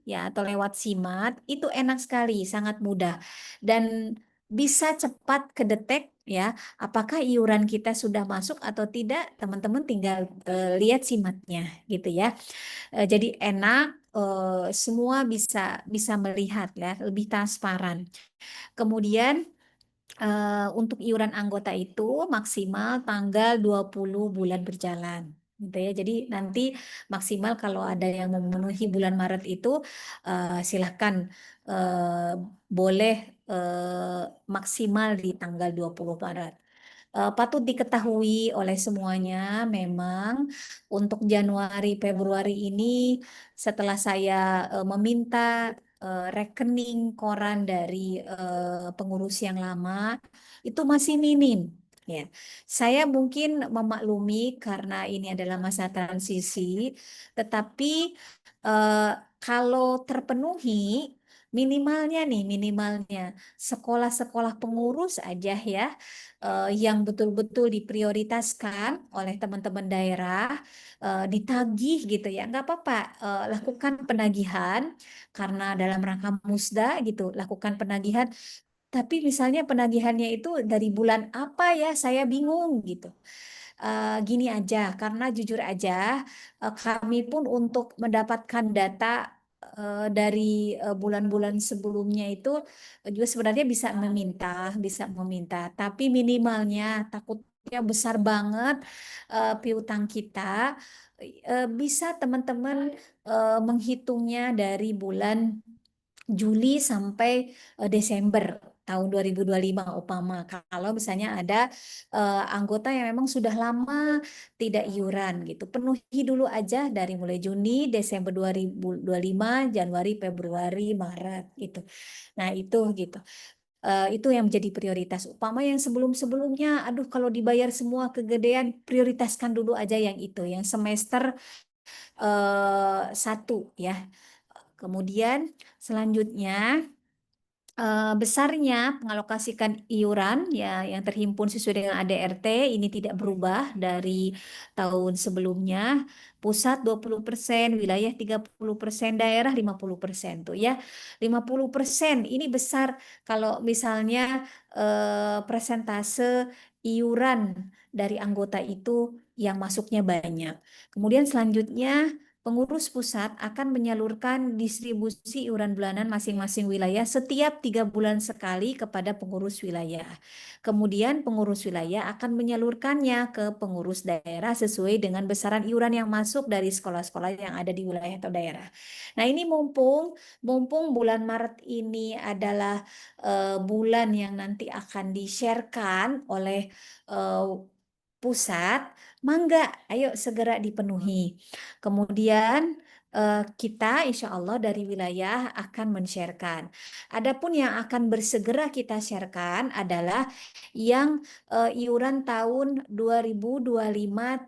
ya atau lewat SIMAT itu enak sekali, sangat mudah dan bisa cepat kedetek ya apakah iuran kita sudah masuk atau tidak. Teman-teman tinggal lihat SIMATnya gitu ya. Jadi enak, semua bisa bisa melihat ya, lebih transparan. Kemudian untuk iuran anggota itu maksimal tanggal 20 bulan berjalan. Gitu ya. Jadi nanti maksimal kalau ada yang memenuhi bulan Maret itu silahkan eh, boleh maksimal di tanggal 20 Maret. Patut diketahui oleh semuanya, memang untuk Januari Februari ini setelah saya meminta rekening koran dari pengurus yang lama itu masih minim. Ya, saya mungkin memaklumi karena ini adalah masa transisi, tetapi eh, kalau terpenuhi minimalnya nih, minimalnya sekolah-sekolah pengurus aja ya yang betul-betul diprioritaskan oleh teman-teman daerah, ditagih gitu ya, nggak apa-apa, lakukan penagihan karena dalam rangka musda gitu, lakukan penagihan. Tapi misalnya penagihannya itu dari bulan apa ya, saya bingung gitu. Gini aja, karena jujur aja, kami pun untuk mendapatkan data dari bulan-bulan sebelumnya itu juga sebenarnya bisa meminta, tapi minimalnya takutnya besar banget piutang kita. Bisa teman-teman menghitungnya dari bulan Juli sampai Desember tahun 2025 upama. Kalau misalnya ada anggota yang memang sudah lama tidak iuran gitu. Penuhi dulu aja dari mulai Juni, Desember 2025, Januari, Februari, Maret gitu. Nah, itu gitu. Itu yang menjadi prioritas. Upama yang sebelum-sebelumnya, aduh kalau dibayar semua kegedean, prioritaskan dulu aja yang itu, yang semester satu ya. Kemudian selanjutnya besarnya pengalokasikan iuran ya yang terhimpun sesuai dengan ADRT ini tidak berubah dari tahun sebelumnya. Pusat 20%, wilayah 30%, daerah 50% tuh ya. 50% ini besar kalau misalnya persentase iuran dari anggota itu yang masuknya banyak. Kemudian selanjutnya pengurus pusat akan menyalurkan distribusi iuran bulanan masing-masing wilayah setiap 3 bulan sekali kepada pengurus wilayah. Kemudian pengurus wilayah akan menyalurkannya ke pengurus daerah sesuai dengan besaran iuran yang masuk dari sekolah-sekolah yang ada di wilayah atau daerah. Nah ini mumpung bulan Maret ini adalah bulan yang nanti akan di-sharekan oleh eh, pusat, mangga, ayo segera dipenuhi. Kemudian kita insya Allah dari wilayah akan men-sharekan. Adapun yang akan bersegera kita sharekan adalah yang iuran tahun 2025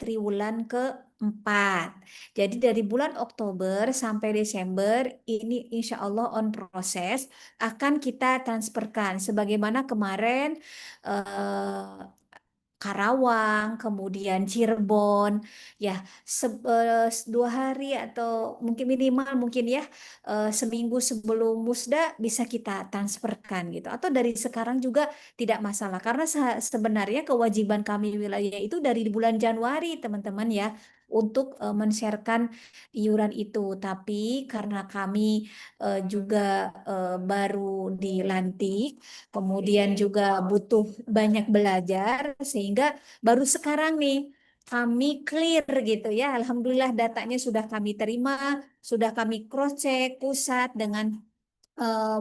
triwulan keempat. Jadi dari bulan Oktober sampai Desember ini insya Allah on proses akan kita transferkan. Sebagaimana kemarin Karawang, kemudian Cirebon, ya 2 hari atau mungkin minimal mungkin ya seminggu sebelum musda bisa kita transferkan gitu. Atau dari sekarang juga tidak masalah karena sebenarnya kewajiban kami wilayah itu dari bulan Januari teman-teman ya untuk men-sharekan iuran itu. Tapi karena kami juga baru dilantik kemudian juga butuh banyak belajar sehingga baru sekarang nih kami clear gitu ya. Alhamdulillah datanya sudah kami terima, sudah kami cross check pusat dengan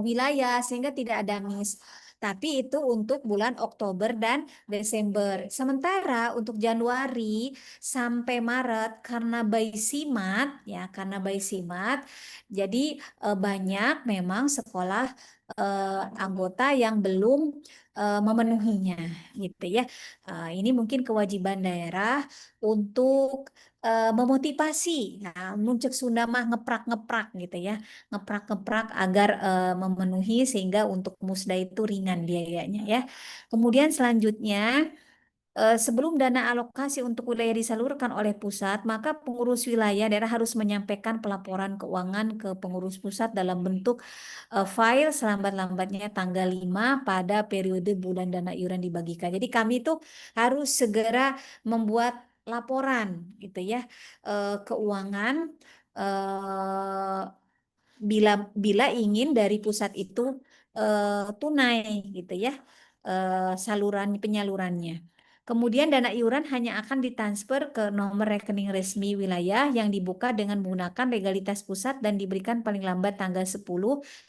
wilayah sehingga tidak ada miss. Tapi itu untuk bulan Oktober dan Desember. Sementara untuk Januari sampai Maret karena by simat ya, karena by simat, jadi banyak memang sekolah anggota yang belum memenuhinya gitu ya. Ini mungkin kewajiban daerah untuk memotivasi. Nah, muncul Sunda mah ngeprak-ngeprak gitu ya, ngeprak-ngeprak agar memenuhi sehingga untuk musda itu ringan biayanya ya. Kemudian selanjutnya sebelum dana alokasi untuk wilayah disalurkan oleh pusat, maka pengurus wilayah daerah harus menyampaikan pelaporan keuangan ke pengurus pusat dalam bentuk file selambat-lambatnya tanggal 5 pada periode bulan dana iuran dibagikan. Jadi kami itu harus segera membuat laporan gitu ya keuangan eh, bila ingin dari pusat itu tunai gitu ya saluran penyalurannya. Kemudian dana iuran hanya akan ditransfer ke nomor rekening resmi wilayah yang dibuka dengan menggunakan legalitas pusat dan diberikan paling lambat tanggal 10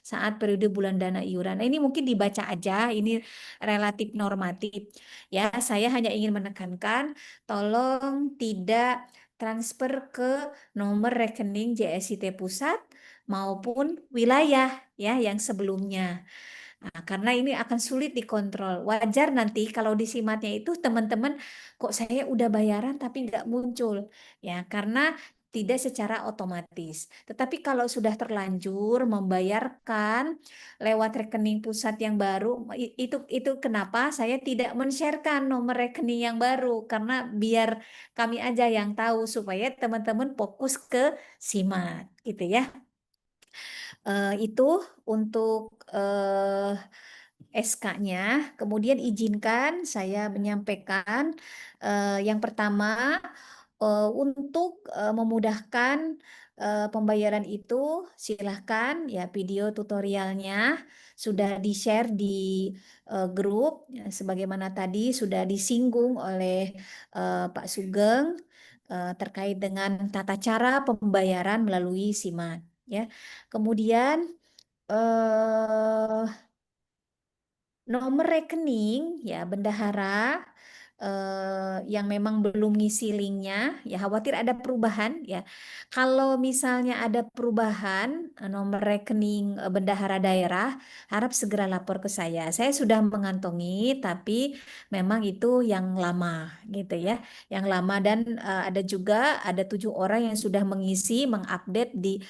saat periode bulan dana iuran. Nah, ini mungkin dibaca aja, ini relatif normatif. Ya, saya hanya ingin menekankan tolong tidak transfer ke nomor rekening JSIT pusat maupun wilayah ya yang sebelumnya. Nah, karena ini akan sulit dikontrol. Wajar nanti kalau disimatnya itu teman-teman kok saya udah bayaran tapi nggak muncul. Ya, karena tidak secara otomatis. Tetapi kalau sudah terlanjur membayarkan lewat rekening pusat yang baru, itu kenapa saya tidak men-sharekan nomor rekening yang baru karena biar kami aja yang tahu supaya teman-teman fokus ke simat gitu ya. Itu untuk SK-nya. Kemudian izinkan saya menyampaikan yang pertama untuk memudahkan pembayaran itu silahkan ya video tutorialnya sudah di-share di grup ya, sebagaimana tadi sudah disinggung oleh Pak Sugeng terkait dengan tata cara pembayaran melalui SIMAT ya. Kemudian nomor rekening ya bendahara yang memang belum ngisi linknya, ya khawatir ada perubahan ya. Kalau misalnya ada perubahan nomor rekening bendahara daerah, harap segera lapor ke saya. Saya sudah mengantongi, tapi memang itu yang lama gitu ya, yang lama dan ada juga ada 7 orang yang sudah mengisi, mengupdate di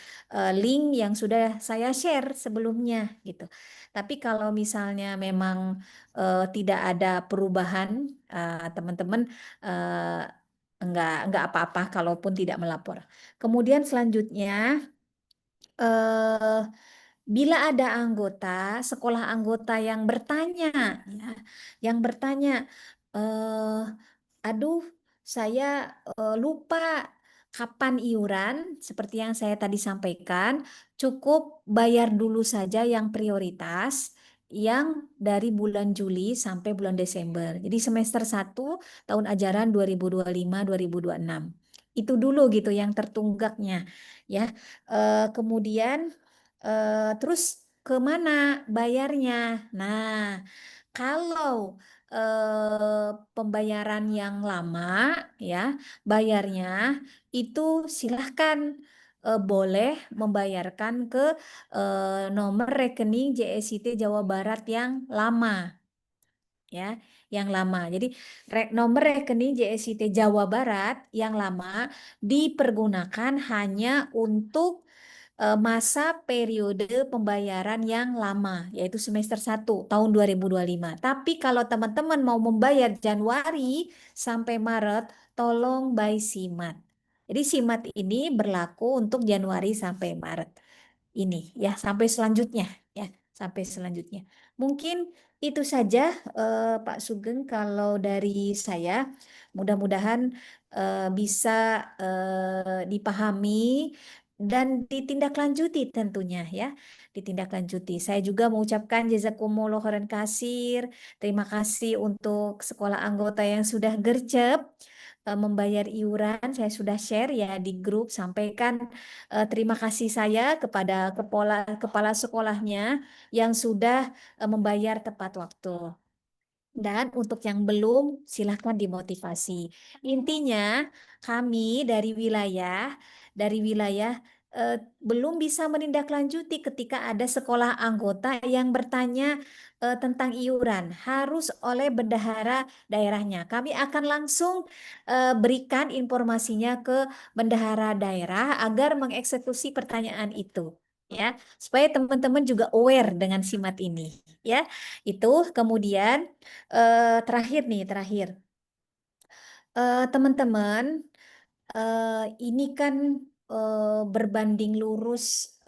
link yang sudah saya share sebelumnya gitu. Tapi kalau misalnya memang tidak ada perubahan, teman-teman eh, enggak apa-apa kalaupun tidak melapor. Kemudian selanjutnya, eh, bila ada anggota, sekolah anggota yang bertanya, ya, yang bertanya, eh, aduh, saya lupa kapan iuran, seperti yang saya tadi sampaikan, cukup bayar dulu saja yang prioritas, yang dari bulan Juli sampai bulan Desember. Jadi semester 1 tahun ajaran 2025-2026. Itu dulu gitu yang tertunggaknya, ya. Kemudian terus kemana bayarnya? Nah, kalau pembayaran yang lama ya, bayarnya itu silahkan boleh membayarkan ke nomor rekening JSIT Jawa Barat yang lama ya, yang lama. Jadi nomor rekening JSIT Jawa Barat yang lama dipergunakan hanya untuk masa periode pembayaran yang lama, yaitu semester 1 tahun 2025. Tapi kalau teman-teman mau membayar Januari sampai Maret, tolong by SIMAT. Jadi SIMAT ini berlaku untuk Januari sampai Maret. Ini ya, sampai selanjutnya ya, sampai selanjutnya. Mungkin itu saja Pak Sugeng kalau dari saya. Mudah-mudahan bisa dipahami dan ditindaklanjuti tentunya ya, ditindaklanjuti. Saya juga mengucapkan jazakumullah khairan kasir. Terima kasih untuk sekolah anggota yang sudah gercep membayar iuran. Saya sudah share ya di grup, sampaikan terima kasih saya kepada kepala kepala sekolahnya yang sudah membayar tepat waktu. Dan untuk yang belum, silahkan dimotivasi. Intinya, kami dari wilayah belum bisa menindaklanjuti ketika ada sekolah anggota yang bertanya tentang iuran, harus oleh bendahara daerahnya. Kami akan langsung berikan informasinya ke bendahara daerah agar mengeksekusi pertanyaan itu. Ya, supaya teman-teman juga aware dengan SIMAT ini. Ya, itu kemudian. Terakhir nih, terakhir. Teman-teman, ini kan berbanding lurus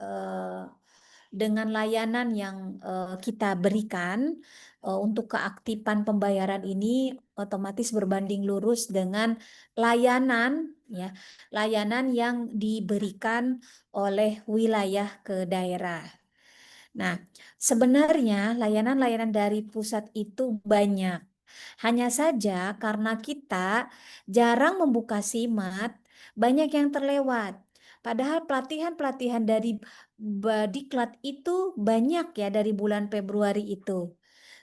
dengan layanan yang kita berikan untuk keaktifan pembayaran ini otomatis berbanding lurus dengan layanan ya, layanan yang diberikan oleh wilayah ke daerah. Nah, sebenarnya layanan-layanan dari pusat itu banyak. Hanya saja karena kita jarang membuka SIMAT, banyak yang terlewat. Padahal pelatihan-pelatihan dari Diklat itu banyak ya dari bulan Februari itu.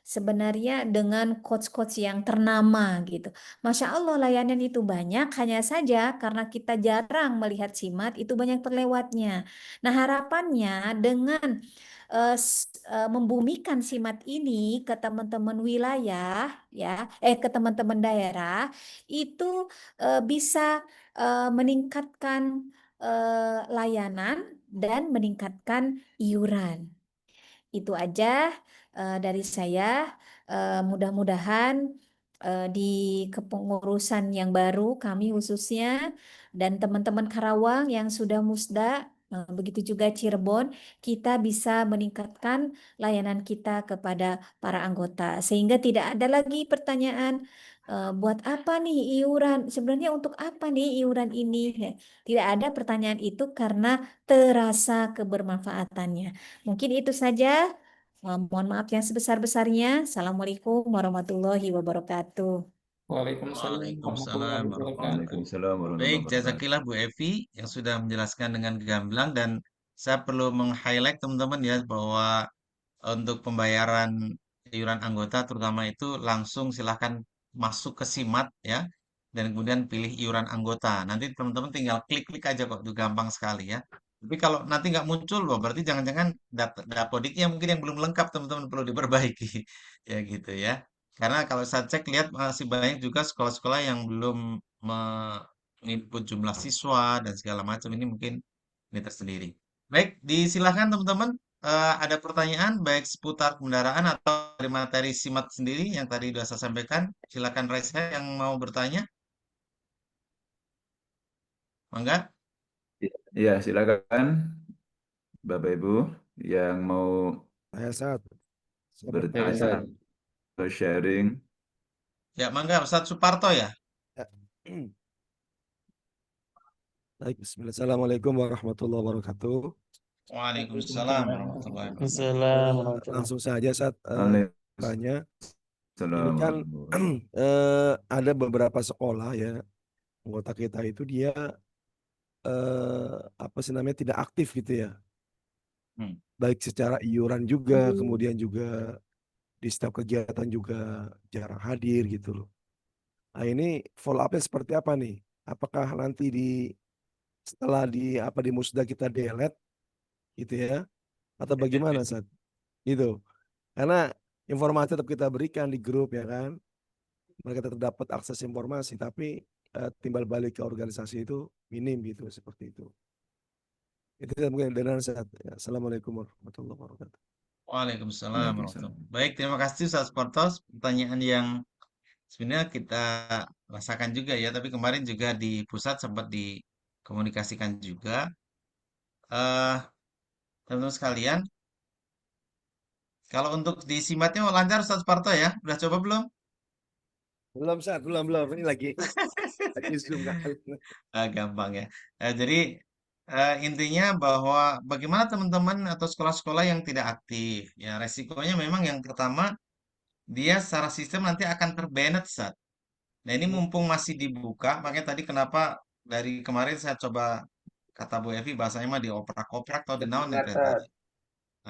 Sebenarnya dengan coach-coach yang ternama gitu. Masya Allah layanan itu banyak, hanya saja karena kita jarang melihat SIMAT itu banyak terlewatnya. Nah harapannya dengan membumikan SIMAT ini ke teman-teman wilayah ya, ke teman-teman daerah itu bisa meningkatkan layanan dan meningkatkan iuran. Itu aja dari saya. Mudah-mudahan di kepengurusan yang baru kami khususnya dan teman-teman Karawang yang sudah musda, begitu juga Cirebon, kita bisa meningkatkan layanan kita kepada para anggota sehingga tidak ada lagi pertanyaan buat apa nih iuran? Sebenarnya untuk apa nih iuran ini? Tidak ada pertanyaan itu karena terasa kebermanfaatannya. Mungkin itu saja. Mohon maaf yang sebesar-besarnya. Assalamualaikum warahmatullahi wabarakatuh. Waalaikumsalam Waalaikumsalam warahmatullahi warahmatullahi wabarakatuh. wabarakatuh. Waalaikumsalam warahmatullahi Baik, wabarakatuh. jazakillah Bu Evi yang sudah menjelaskan dengan gamblang dan saya perlu meng-highlight teman-teman ya bahwa untuk pembayaran iuran anggota terutama itu langsung silahkan masuk ke SIMAT ya, dan kemudian pilih iuran anggota. Nanti teman-teman tinggal klik-klik aja kok, itu gampang sekali ya. Tapi kalau nanti nggak muncul, loh, berarti jangan-jangan dapodiknya mungkin yang belum lengkap teman-teman perlu diperbaiki ya gitu ya. Karena kalau saya cek lihat masih banyak juga sekolah-sekolah yang belum menginput jumlah siswa dan segala macam ini mungkin ini tersendiri. Baik, disilahkan teman-teman. Ada pertanyaan baik seputar kendaraan atau dari materi SIMAT sendiri yang tadi sudah saya sampaikan. Silakan raise hand yang mau bertanya. Mangga. Ya, silakan Bapak Ibu yang mau Saya saat bertanya Ustaz. atau sharing. Ya, mangga Ustadz Suparto ya. Baik, bismillah. Assalamualaikum warahmatullahi wabarakatuh. Waalaikumsalam warahmatullahi wabarakatuh. Assalamualaikum. Langsung saja saat tanya. Ini kan ada beberapa sekolah ya, anggota kita itu dia apa sih namanya tidak aktif gitu ya. Baik secara iuran juga, kemudian juga di setiap kegiatan juga jarang hadir gitu loh. Nah ini follow up-nya seperti apa nih? Apakah nanti setelah di musda kita delete gitu ya, atau bagaimana saat itu? Karena informasi tetap kita berikan di grup ya kan, mereka tetap dapat akses informasi, tapi timbal balik ke organisasi itu minim gitu, seperti itu. Itu mungkin dengan saat. Ya. Assalamualaikum warahmatullahi wabarakatuh. Waalaikumsalam warahmatullahi wabarakatuh. Baik, terima kasih Ustadz Suparto. Pertanyaan yang sebenarnya kita rasakan juga ya, tapi kemarin juga di pusat sempat dikomunikasikan juga. Teman-teman sekalian, kalau untuk di SIMAT-nya lancar Ustadz Suparto ya? Udah coba belum? Belum saat, belum. Ini lagi Zoom kan. Gampang ya. Jadi intinya bahwa bagaimana teman-teman atau sekolah-sekolah yang tidak aktif, ya resikonya memang yang pertama dia secara sistem nanti akan terbanet saat. Nah ini mumpung masih dibuka, makanya tadi kenapa dari kemarin saya coba kata Bu Evi bahasanya mah dioprak-oprak atau dinaon ya tadi.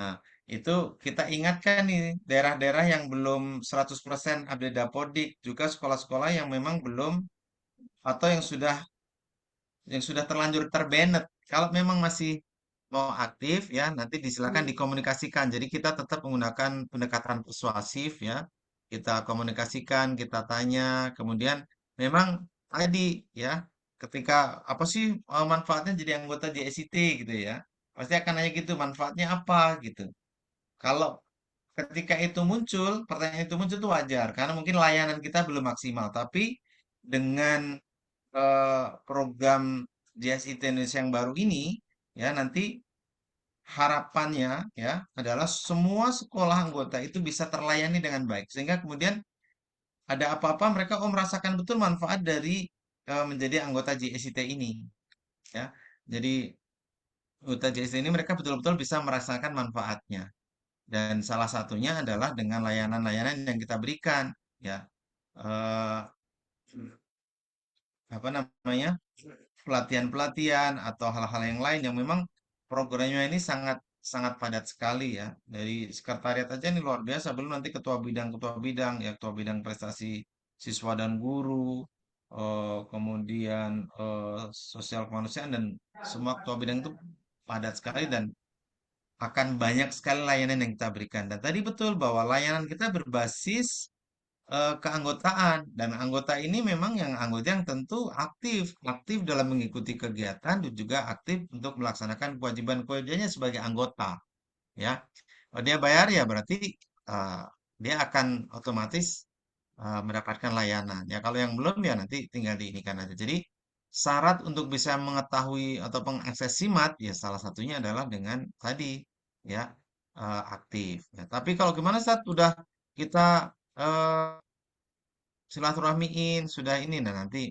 Nah itu kita ingatkan nih daerah-daerah yang belum 100% update Dapodik, juga sekolah-sekolah yang memang belum atau yang sudah terlanjur terbanet. Kalau memang masih mau aktif ya, nanti disilakan dikomunikasikan. Jadi kita tetap menggunakan pendekatan persuasif ya. Kita komunikasikan, kita tanya, kemudian memang tadi ya, ketika apa sih manfaatnya jadi anggota JSIT gitu ya. Pasti akan nanya gitu, manfaatnya apa gitu. Kalau ketika itu muncul, pertanyaan itu muncul itu wajar karena mungkin layanan kita belum maksimal, tapi dengan program JSIT Indonesia yang baru ini ya nanti harapannya ya adalah semua sekolah anggota itu bisa terlayani dengan baik sehingga kemudian ada apa-apa mereka merasakan betul manfaat dari menjadi anggota JSIT ini ya. Jadi anggota JSIT ini mereka betul-betul bisa merasakan manfaatnya dan salah satunya adalah dengan layanan-layanan yang kita berikan ya. Eh, apa namanya? Pelatihan-pelatihan atau hal-hal yang lain yang memang programnya ini sangat sangat padat sekali ya. Dari sekretariat aja ini luar biasa, belum nanti ketua bidang ya ketua bidang prestasi siswa dan guru, kemudian sosial kemanusiaan dan semua ketua bidang itu padat sekali dan akan banyak sekali layanan yang kita berikan. Dan tadi betul bahwa layanan kita berbasis keanggotaan dan anggota ini memang yang anggota yang tentu aktif dalam mengikuti kegiatan dan juga aktif untuk melaksanakan kewajiban-kewajibannya sebagai anggota ya. Kalau dia bayar ya berarti eh, dia akan otomatis mendapatkan layanan ya. Kalau yang belum ya nanti tinggal diinikan aja. Jadi syarat untuk bisa mengetahui atau mengakses SIMAT ya salah satunya adalah dengan tadi ya aktif ya. Tapi kalau gimana saat udah kita silaturahmiin sudah ini nah nanti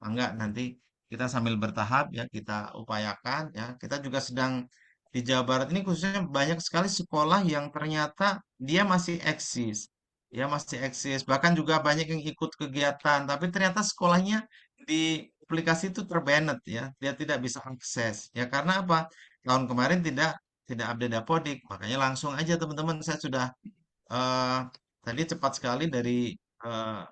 enggak nanti kita sambil bertahap ya kita upayakan ya kita juga sedang di Jawa Barat ini khususnya banyak sekali sekolah yang ternyata dia masih eksis ya masih eksis bahkan juga banyak yang ikut kegiatan tapi ternyata sekolahnya di aplikasi itu terbanet ya dia tidak bisa akses ya karena apa tahun kemarin tidak update Dapodik makanya langsung aja teman-teman saya sudah eh, tadi cepat sekali dari eh,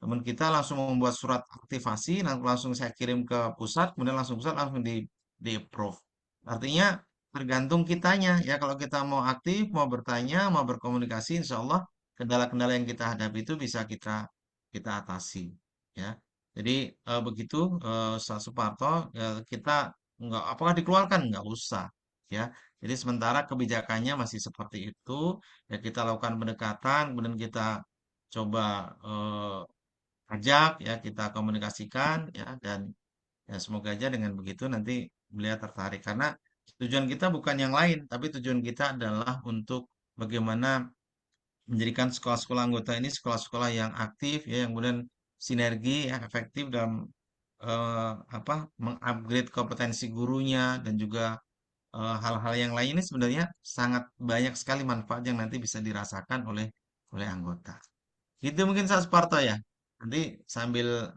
teman kita langsung membuat surat aktivasi, langsung saya kirim ke pusat, kemudian langsung pusat langsung di approve. Artinya tergantung kitanya ya, kalau kita mau aktif, mau bertanya, mau berkomunikasi, insya Allah kendala-kendala yang kita hadapi itu bisa kita atasi ya. Jadi begitu Ustaz Suparto, kita nggak apakah dikeluarkan nggak usah ya. Jadi sementara kebijakannya masih seperti itu ya, kita lakukan pendekatan, kemudian kita coba ajak ya, kita komunikasikan ya, dan ya semoga aja dengan begitu nanti beliau tertarik, karena tujuan kita bukan yang lain, tapi tujuan kita adalah untuk bagaimana menjadikan sekolah-sekolah anggota ini sekolah-sekolah yang aktif ya, yang kemudian sinergi ya, efektif dalam mengupgrade kompetensi gurunya, dan juga hal-hal yang lain ini sebenarnya sangat banyak sekali manfaat yang nanti bisa dirasakan oleh anggota. Gitu mungkin Pak Suparto ya. Nanti sambil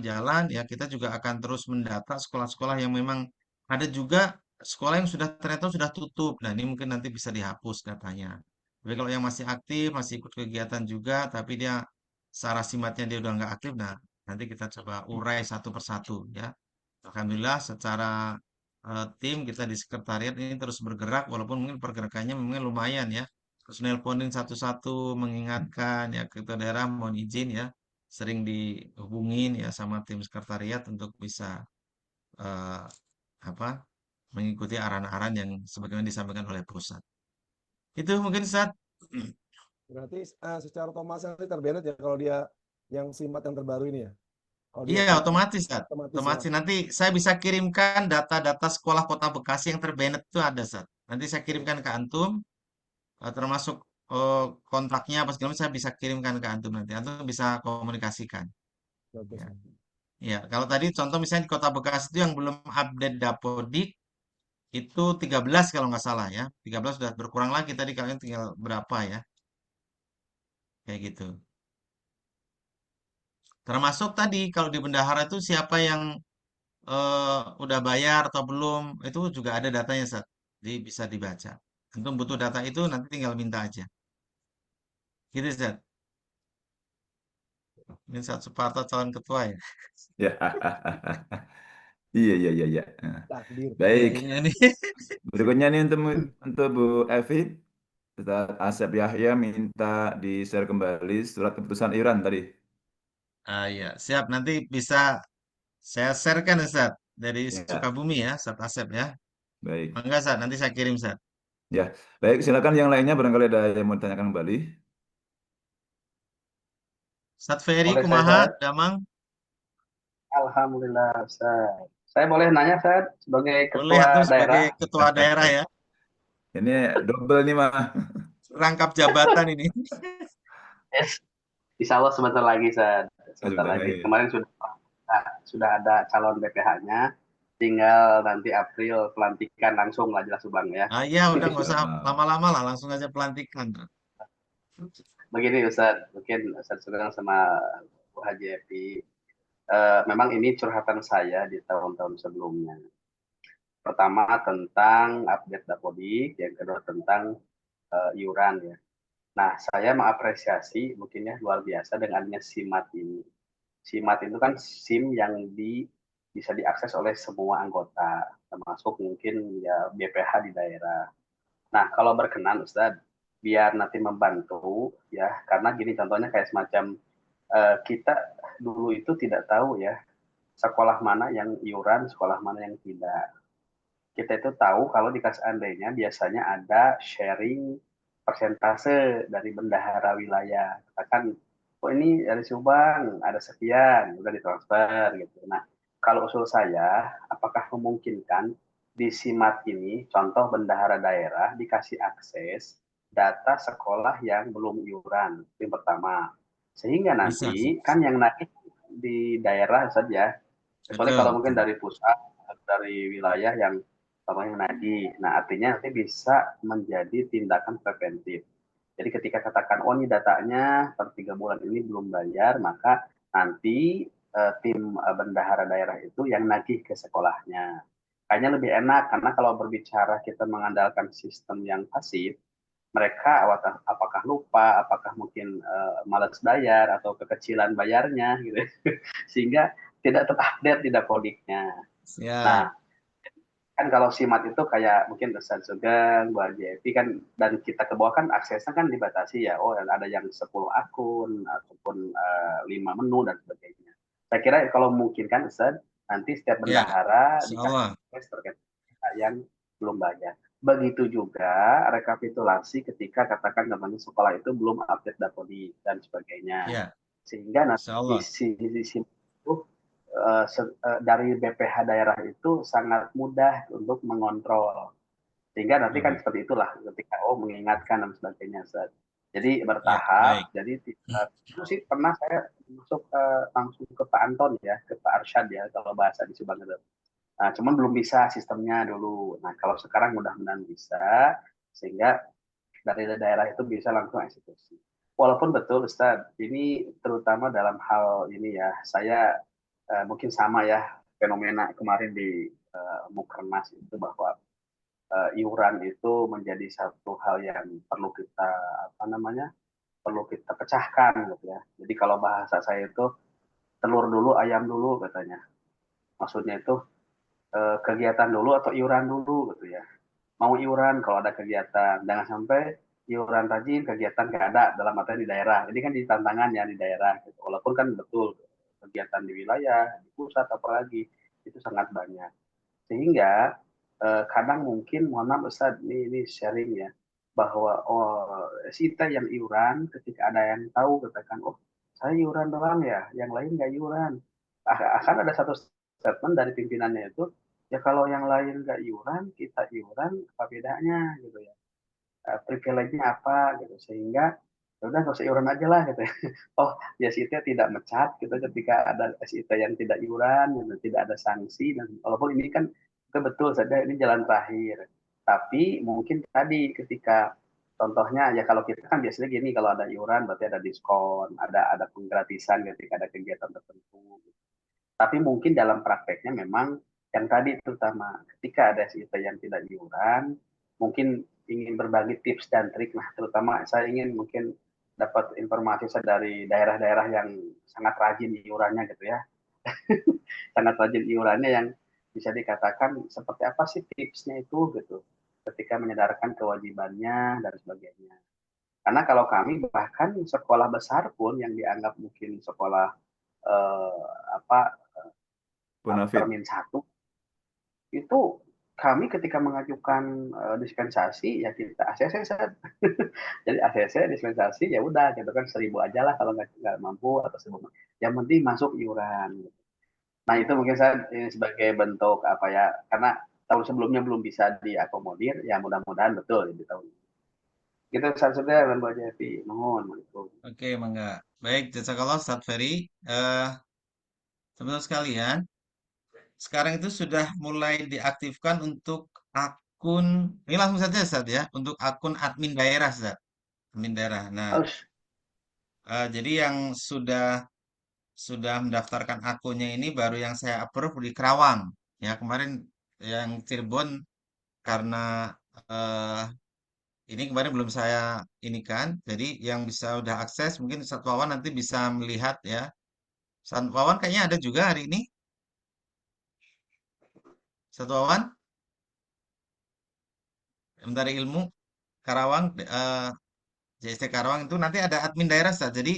jalan ya, kita juga akan terus mendata sekolah-sekolah yang memang ada juga sekolah yang sudah ternyata sudah tutup. Nah, ini mungkin nanti bisa dihapus datanya. Tapi kalau yang masih aktif, masih ikut kegiatan juga, tapi dia secara simatnya dia udah nggak aktif, nah nanti kita coba urai satu persatu ya. Alhamdulillah secara tim kita di sekretariat ini terus bergerak, walaupun mungkin pergerakannya mungkin lumayan ya. Terus nelponin satu-satu, mengingatkan ya, ketua daerah mohon izin ya, sering dihubungin ya sama tim sekretariat untuk bisa eh, apa mengikuti arahan-arahan yang sebagaimana disampaikan oleh pusat. Itu mungkin saat Berarti secara otomatis nanti terbanned ya kalau dia yang simat yang terbaru ini ya. Kalau dia iya tidak otomatis Sat. otomatis ya. Otomatis nanti saya bisa kirimkan data-data sekolah Kota Bekasi yang terbanned itu ada Sat. Nanti saya kirimkan ke antum, termasuk kontaknya apa segala macam saya bisa kirimkan ke antum, nanti antum bisa komunikasikan. Bagus. Ya. Ya, kalau tadi contoh misalnya di Kota Bekasi itu yang belum update Dapodik itu 13 kalau nggak salah ya. 13 sudah berkurang lagi, tadi kalian tinggal berapa ya. Kayak gitu. Termasuk tadi kalau di bendahara itu siapa yang udah bayar atau belum, itu juga ada datanya Sat. Jadi bisa dibaca. Antum butuh data itu nanti tinggal minta aja. Gitu Sat. Ini Sat Suparto calon ketua ya. Ya. Iya, iya, iya, iya. Nah, Takdir. baik. Kayaknya nih. Berikutnya nih untuk Bu Evi, Ustaz Asep Yahya minta di-share kembali surat keputusan iuran tadi. Ah iya, siap. Nanti bisa saya sharekan Ustaz dari Ya, Sukabumi ya, Ustaz Asep ya. baik. Mangga Ustaz, nanti saya kirim Ustaz. Ya, baik. Silakan yang lainnya barangkali ada yang mau ditanyakan kembali. Ustaz Ferry Boleh saya, kumaha, Ustaz? Damang? Alhamdulillah, Ustaz. Saya boleh nanya, Ustaz, sebagai Boleh ketua antum sebagai daerah? ketua daerah ya, Ini double nih, mah. rangkap jabatan ini. Yes. Insya Allah sebentar lagi, Ustaz. Sebentar Sebentar lagi. lagi. Kemarin sudah ada calon BPH-nya. Tinggal nanti April pelantikan langsung lah jelas Bang ya. Ah iya, udah nggak usah Siap. lama-lama lah, langsung aja pelantikan. Begini Ustaz, mungkin Ustaz sedang sama Bu Haji Epi. Memang ini curhatan saya di tahun-tahun sebelumnya. Pertama tentang update Dapodik, yang kedua tentang iuran ya. Nah, saya mengapresiasi mungkin ya luar biasa dengan adanya SIMAT ini. SIMAT itu kan SIM yang bisa diakses oleh semua anggota, termasuk mungkin ya BPH di daerah. Nah, kalau berkenan Ustadz, biar nanti membantu ya, karena gini contohnya kayak semacam kita dulu itu tidak tahu ya sekolah mana yang iuran, sekolah mana yang tidak. Kita itu tahu kalau di seandainya biasanya ada sharing persentase dari bendahara wilayah. Katakan, oh ini dari Subang ada sekian, udah ditransfer gitu. Nah, kalau usul saya, apakah memungkinkan di SIMAT ini, contoh bendahara daerah dikasih akses data sekolah yang belum iuran, itu yang pertama. Sehingga Bisa sih. nanti kan yang naik di daerah saja, kecuali Betul, kalau mungkin betul. dari pusat, dari wilayah yang namanya nagih. Nah, artinya nanti bisa menjadi tindakan preventif. Jadi ketika katakan, oh ini datanya per 3 bulan ini belum bayar, maka nanti tim bendahara daerah itu yang nagih ke sekolahnya. Kayaknya lebih enak, karena kalau berbicara kita mengandalkan sistem yang pasif, mereka apakah lupa, apakah mungkin malas bayar atau kekecilan bayarnya gitu ya. Sehingga tidak terupdate di Dapodiknya. Nah, Siap. kan kalau SIMAT itu kayak mungkin Ustaz Sugeng, Bu Haji Evi kan, dan kita ke bawah kan aksesnya kan dibatasi ya. Oh, ada yang 10 akun ataupun 5 menu dan sebagainya. Saya kira kalau mungkin kan Ustaz, nanti setiap Ya, bendahara insya dikasih Allah. akses terkait yang belum bayar. Begitu juga rekapitulasi ketika katakan namanya sekolah itu belum update Dapodik dan sebagainya. Ya, Sehingga nanti insya Allah. itu dari BPH daerah itu sangat mudah untuk mengontrol. Sehingga nanti kan seperti itulah ketika mengingatkan dan sebagainya. Jadi Ya, bertahap. baik. Jadi itu sih pernah saya masuk langsung ke Pak Anton ya, ke Pak Arsyad ya kalau bahasa di Subang itu. Nah, cuman belum bisa sistemnya dulu. Nah, kalau sekarang mudah-mudahan bisa, sehingga dari daerah itu bisa langsung eksekusi. Walaupun betul Ustaz, ini terutama dalam hal ini ya, saya mungkin sama ya fenomena kemarin di Mukernas itu bahwa iuran itu menjadi satu hal yang perlu kita perlu kita pecahkan gitu ya. Jadi kalau bahasa saya itu telur dulu ayam dulu katanya. Maksudnya itu kegiatan dulu atau iuran dulu gitu ya. Mau iuran kalau ada kegiatan, jangan sampai iuran rajin kegiatan nggak ada dalam arti di daerah. Ini kan di tantangan ya di daerah gitu. Walaupun kan betul kegiatan di wilayah, di pusat apalagi itu sangat banyak. Sehingga kadang mungkin mohon maaf Ustaz, ini sharing ya, bahwa kita yang iuran ketika ada yang tahu katakan saya iuran doang ya, yang lain nggak iuran. Akan ada satu statement dari pimpinannya itu, ya kalau yang lain nggak iuran, kita iuran, apa bedanya gitu ya. Privilege-nya apa gitu, sehingga ya udah nggak usah iuran aja lah gitu ya. Oh ya SIT tidak mecat gitu ketika ada SIT yang tidak iuran, gitu, tidak ada sanksi, dan walaupun ini kan betul saja ini jalan terakhir. Tapi mungkin tadi ketika contohnya ya kalau kita kan biasanya gini, kalau ada iuran berarti ada diskon, ada penggratisan ketika ada kegiatan tertentu. Tapi mungkin dalam prakteknya memang yang tadi terutama ketika ada SIT yang tidak iuran, mungkin ingin berbagi tips dan trik. Nah, terutama saya ingin mungkin dapat informasi dari daerah-daerah yang sangat rajin iurannya gitu ya. Sangat rajin iurannya yang bisa dikatakan seperti apa sih tipsnya itu gitu. Ketika menyadarkan kewajibannya dan sebagainya. Karena kalau kami bahkan sekolah besar pun yang dianggap mungkin sekolah eh, apa Bonafit. termin 1 itu kami ketika mengajukan dispensasi ya kita ACC jadi ACC dispensasi ya udah gitu kan 1.000 aja lah kalau nggak mampu atau 1.000 yang penting masuk iuran. Nah itu mungkin saya ini sebagai bentuk apa ya, karena tahun sebelumnya belum bisa diakomodir ya, mudah-mudahan betul di tahun ini. Gitu Ustaz Sugeng dan Bu Jevi, mohon. Oke, mangga. Baik, jazakallah Ustaz Ferry. Teman-teman sekalian, sekarang itu sudah mulai diaktifkan untuk akun, ini langsung saja Ustaz ya, untuk akun admin daerah Ustaz. Admin daerah. Nah, jadi yang sudah mendaftarkan akunnya ini baru yang saya approve di Kerawang. Ya, kemarin yang Cirebon karena eh, ini kemarin belum saya ini kan. Jadi yang bisa udah akses mungkin Ustaz Wawan nanti bisa melihat ya. Ustaz Wawan kayaknya ada juga hari ini. Ustaz Wawan, Mentari Ilmu Karawang, JST Karawang itu nanti ada admin daerah Ustaz. Jadi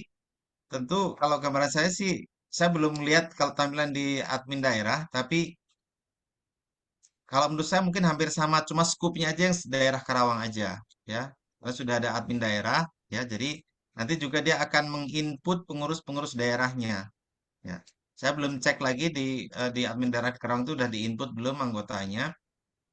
tentu kalau gambaran saya sih, saya belum melihat kalau tampilan di admin daerah, tapi kalau menurut saya mungkin hampir sama, cuma skupnya aja yang daerah Karawang aja, ya. Karena sudah ada admin daerah, ya. Jadi nanti juga dia akan menginput pengurus-pengurus daerahnya, ya. Saya belum cek lagi di admin daerah di Karawang itu udah diinput belum anggotanya,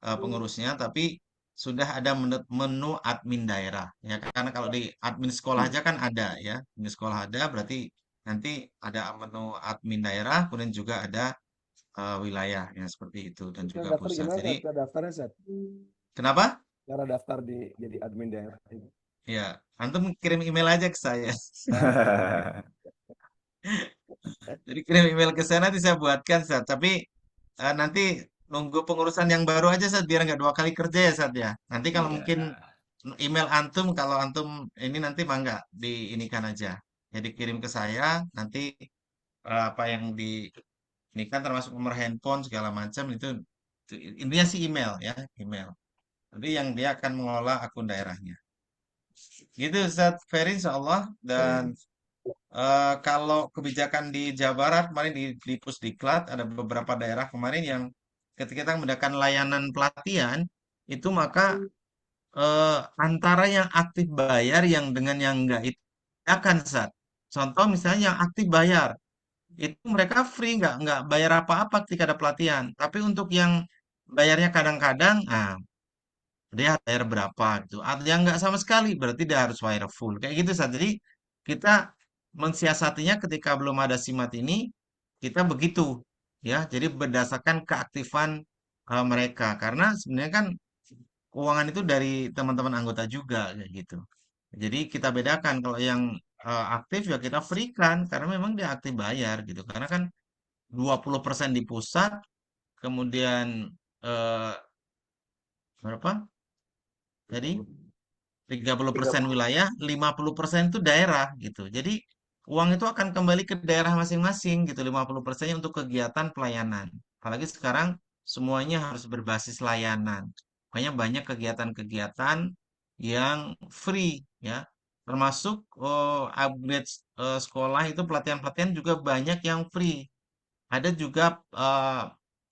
pengurusnya, tapi sudah ada menu admin daerah, ya. Karena kalau di admin sekolah aja kan ada, ya. Admin sekolah ada, berarti nanti ada menu admin daerah, kemudian juga ada wilayah yang seperti itu dan juga Daftar pusat. gimana Jadi cara daftarnya Seth? kenapa? Cara daftar jadi admin daerah ini. Ya, antum kirim email aja ke saya. Jadi kirim email ke saya nanti saya buatkan Sat. Tapi nanti nunggu pengurusan yang baru aja Sat biar nggak 2 kali kerja ya Sat ya. Nanti kalau Iya. mungkin email antum kalau antum ini nanti mangga diinikan aja. Ya dikirim ke saya nanti apa yang di ini kan termasuk nomor handphone segala macam itu intinya sih email ya, email. Nanti yang dia akan mengelola akun daerahnya. Gitu Ustaz Ferry insyaallah dan kalau kebijakan di Jawa Barat kemarin di Pusdiklat ada beberapa daerah kemarin yang ketika kita menggunakan layanan pelatihan itu maka antara yang aktif bayar yang dengan yang enggak itu akan saat. Contoh misalnya yang aktif bayar itu mereka free nggak bayar apa-apa ketika ada pelatihan. Tapi untuk yang bayarnya kadang-kadang, dia bayar berapa gitu. Ada yang nggak sama sekali berarti dia harus bayar full kayak gitu saat. Jadi kita mensiasatinya ketika belum ada SIMAT ini kita begitu ya. Jadi berdasarkan keaktifan mereka karena sebenarnya kan keuangan itu dari teman-teman anggota juga kayak gitu. Jadi kita bedakan kalau yang aktif ya kita free kan karena memang dia aktif bayar gitu. Karena kan 20% di pusat, kemudian eh, berapa? Jadi 30% wilayah, 50% itu daerah gitu. Jadi uang itu akan kembali ke daerah masing-masing gitu. 50%-nya untuk kegiatan pelayanan. Apalagi sekarang semuanya harus berbasis layanan. Makanya banyak kegiatan-kegiatan yang free ya. Termasuk upgrade sekolah itu pelatihan-pelatihan juga banyak yang free. Ada juga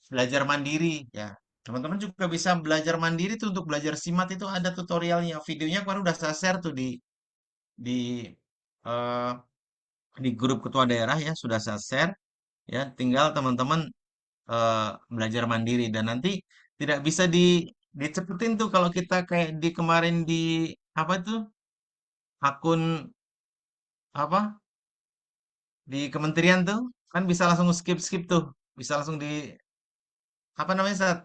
belajar mandiri ya. Teman-teman juga bisa belajar mandiri tuh untuk belajar SIMAT itu ada tutorialnya. Videonya kemarin udah saya share tuh di eh, di grup ketua daerah ya sudah saya share ya. Tinggal teman-teman belajar mandiri dan nanti tidak bisa dicepetin tuh kalau kita kayak di kemarin di apa tuh akun apa di kementerian tuh kan bisa langsung skip skip tuh bisa langsung di apa namanya saat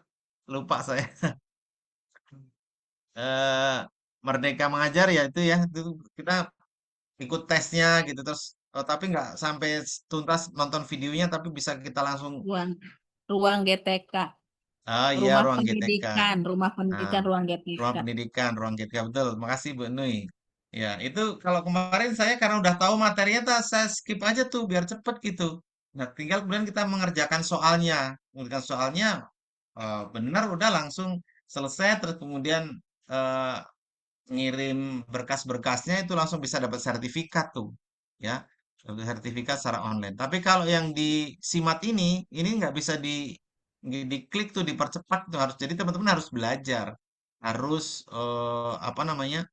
lupa saya eh Merdeka Mengajar ya itu ya itu kita ikut tesnya gitu terus tapi nggak sampai tuntas nonton videonya tapi bisa kita langsung ruang GTK, iya ruang GTK. rumah Nah, pendidikan, ruang GTK. ruang pendidikan, ruang GTK betul. Makasih Bu Nui. Ya, itu kalau kemarin saya karena udah tahu materinya saya skip aja tuh biar cepet gitu. Nah, tinggal kemudian kita mengerjakan soalnya. Mengerjakan soalnya benar udah langsung selesai terus kemudian eh, ngirim berkas-berkasnya itu langsung bisa dapat sertifikat tuh ya dapat sertifikat secara online tapi kalau yang di SIMAT ini nggak bisa diklik tuh dipercepat tuh harus jadi teman-teman harus belajar harus apa namanya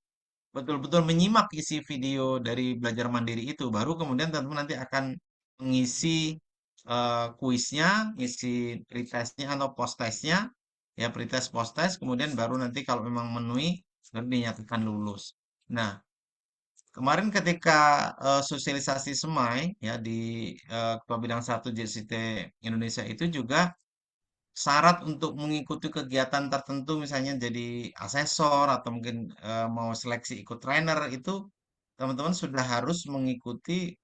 betul-betul menyimak isi video dari belajar mandiri itu baru kemudian teman-teman nanti akan mengisi kuisnya ngisi pretestnya atau post testnya ya pretest post test kemudian baru nanti kalau memang memenuhi baru dinyatakan lulus. Nah, kemarin ketika sosialisasi semai ya di Ketua Bidang 1 JCT Indonesia itu juga syarat untuk mengikuti kegiatan tertentu misalnya jadi asesor atau mungkin mau seleksi ikut trainer itu teman-teman sudah harus mengikuti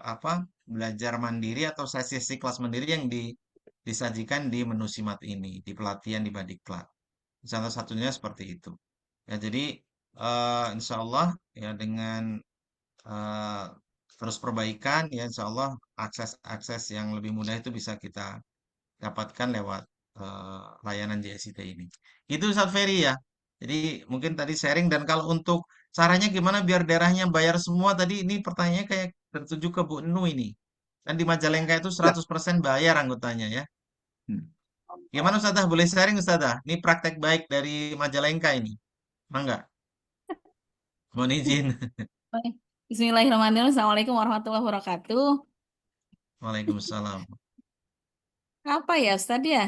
apa belajar mandiri atau sesi kelas mandiri yang disajikan di menu SIMAT ini di pelatihan di Badiklat. Salah satunya seperti itu. Ya, jadi insya Allah ya dengan eh, terus perbaikan ya insya Allah akses-akses yang lebih mudah itu bisa kita dapatkan lewat layanan JSIT ini. Itu Ustaz Ferry ya. Jadi mungkin tadi sharing dan kalau untuk caranya gimana biar daerahnya bayar semua tadi ini pertanyaannya kayak tertuju ke Bu Nu ini. Kan di Majalengka itu Ya. 100% bayar anggotanya ya. Hmm. Gimana Ustazah? Boleh sharing Ustazah? Ini praktek baik dari Majalengka ini. Mangga. Mohon izin. Bismillahirrahmanirrahim. Assalamualaikum warahmatullahi wabarakatuh. Waalaikumsalam. Apa ya Ustadz ya?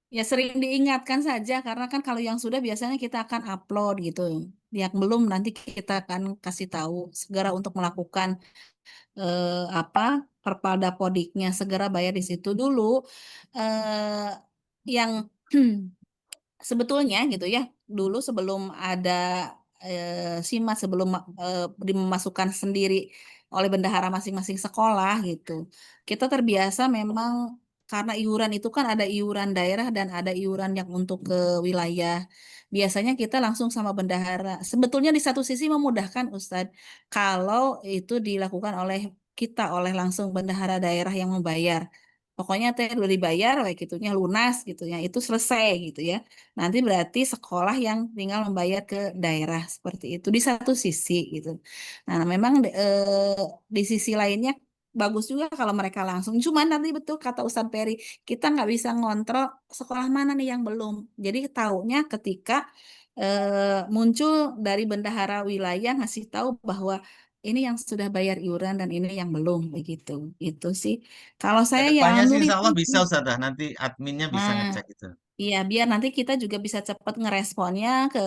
Ya sering diingatkan saja karena kan kalau yang sudah biasanya kita akan upload gitu. Yang belum nanti kita akan kasih tahu segera untuk melakukan apa perpalda podiknya segera bayar di situ dulu. eh yang sebetulnya gitu ya dulu sebelum ada SIMAT sebelum dimasukkan sendiri oleh bendahara masing-masing sekolah gitu. Kita terbiasa memang karena iuran itu kan ada iuran daerah dan ada iuran yang untuk ke wilayah. Biasanya kita langsung sama bendahara. Sebetulnya di satu sisi memudahkan Ustadz kalau itu dilakukan oleh kita, oleh langsung bendahara daerah yang membayar. Pokoknya teh udah dibayar, kayak gitunya lunas gitu ya, itu selesai gitu ya. Nanti berarti sekolah yang tinggal membayar ke daerah seperti itu di satu sisi gitu. Nah, memang di sisi lainnya bagus juga kalau mereka langsung. Cuman nanti betul kata Ustadz Peri, kita nggak bisa ngontrol sekolah mana nih yang belum. Jadi taunya ketika muncul dari bendahara wilayah ngasih tahu bahwa ini yang sudah bayar iuran dan ini yang belum begitu. Itu sih. Kalau saya ya Kedepannya sih insya Allah bisa alhamdulillah. Ustazah. Nanti adminnya bisa Nah, ngecek itu. iya, biar nanti kita juga bisa cepat ngeresponnya ke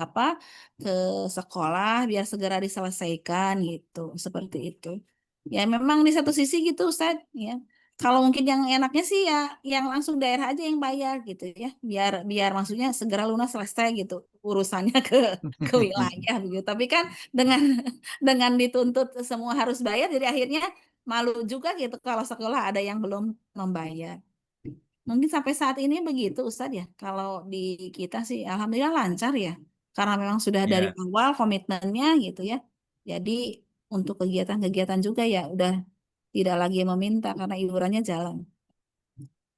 apa ke sekolah biar segera diselesaikan gitu, seperti itu. Ya memang di satu sisi gitu Ustaz, ya. Kalau mungkin yang enaknya sih ya yang langsung daerah aja yang bayar gitu ya, biar biar maksudnya segera lunas selesai gitu urusannya ke wilayah gitu. Tapi kan dengan dengan dituntut semua harus bayar, jadi akhirnya malu juga gitu kalau sekolah ada yang belum membayar. Mungkin sampai saat ini begitu Ustadz ya. Kalau di kita sih alhamdulillah lancar ya. Karena memang sudah dari Ya, awal komitmennya gitu ya. Jadi untuk kegiatan-kegiatan juga ya udah tidak lagi meminta karena iurannya jalan.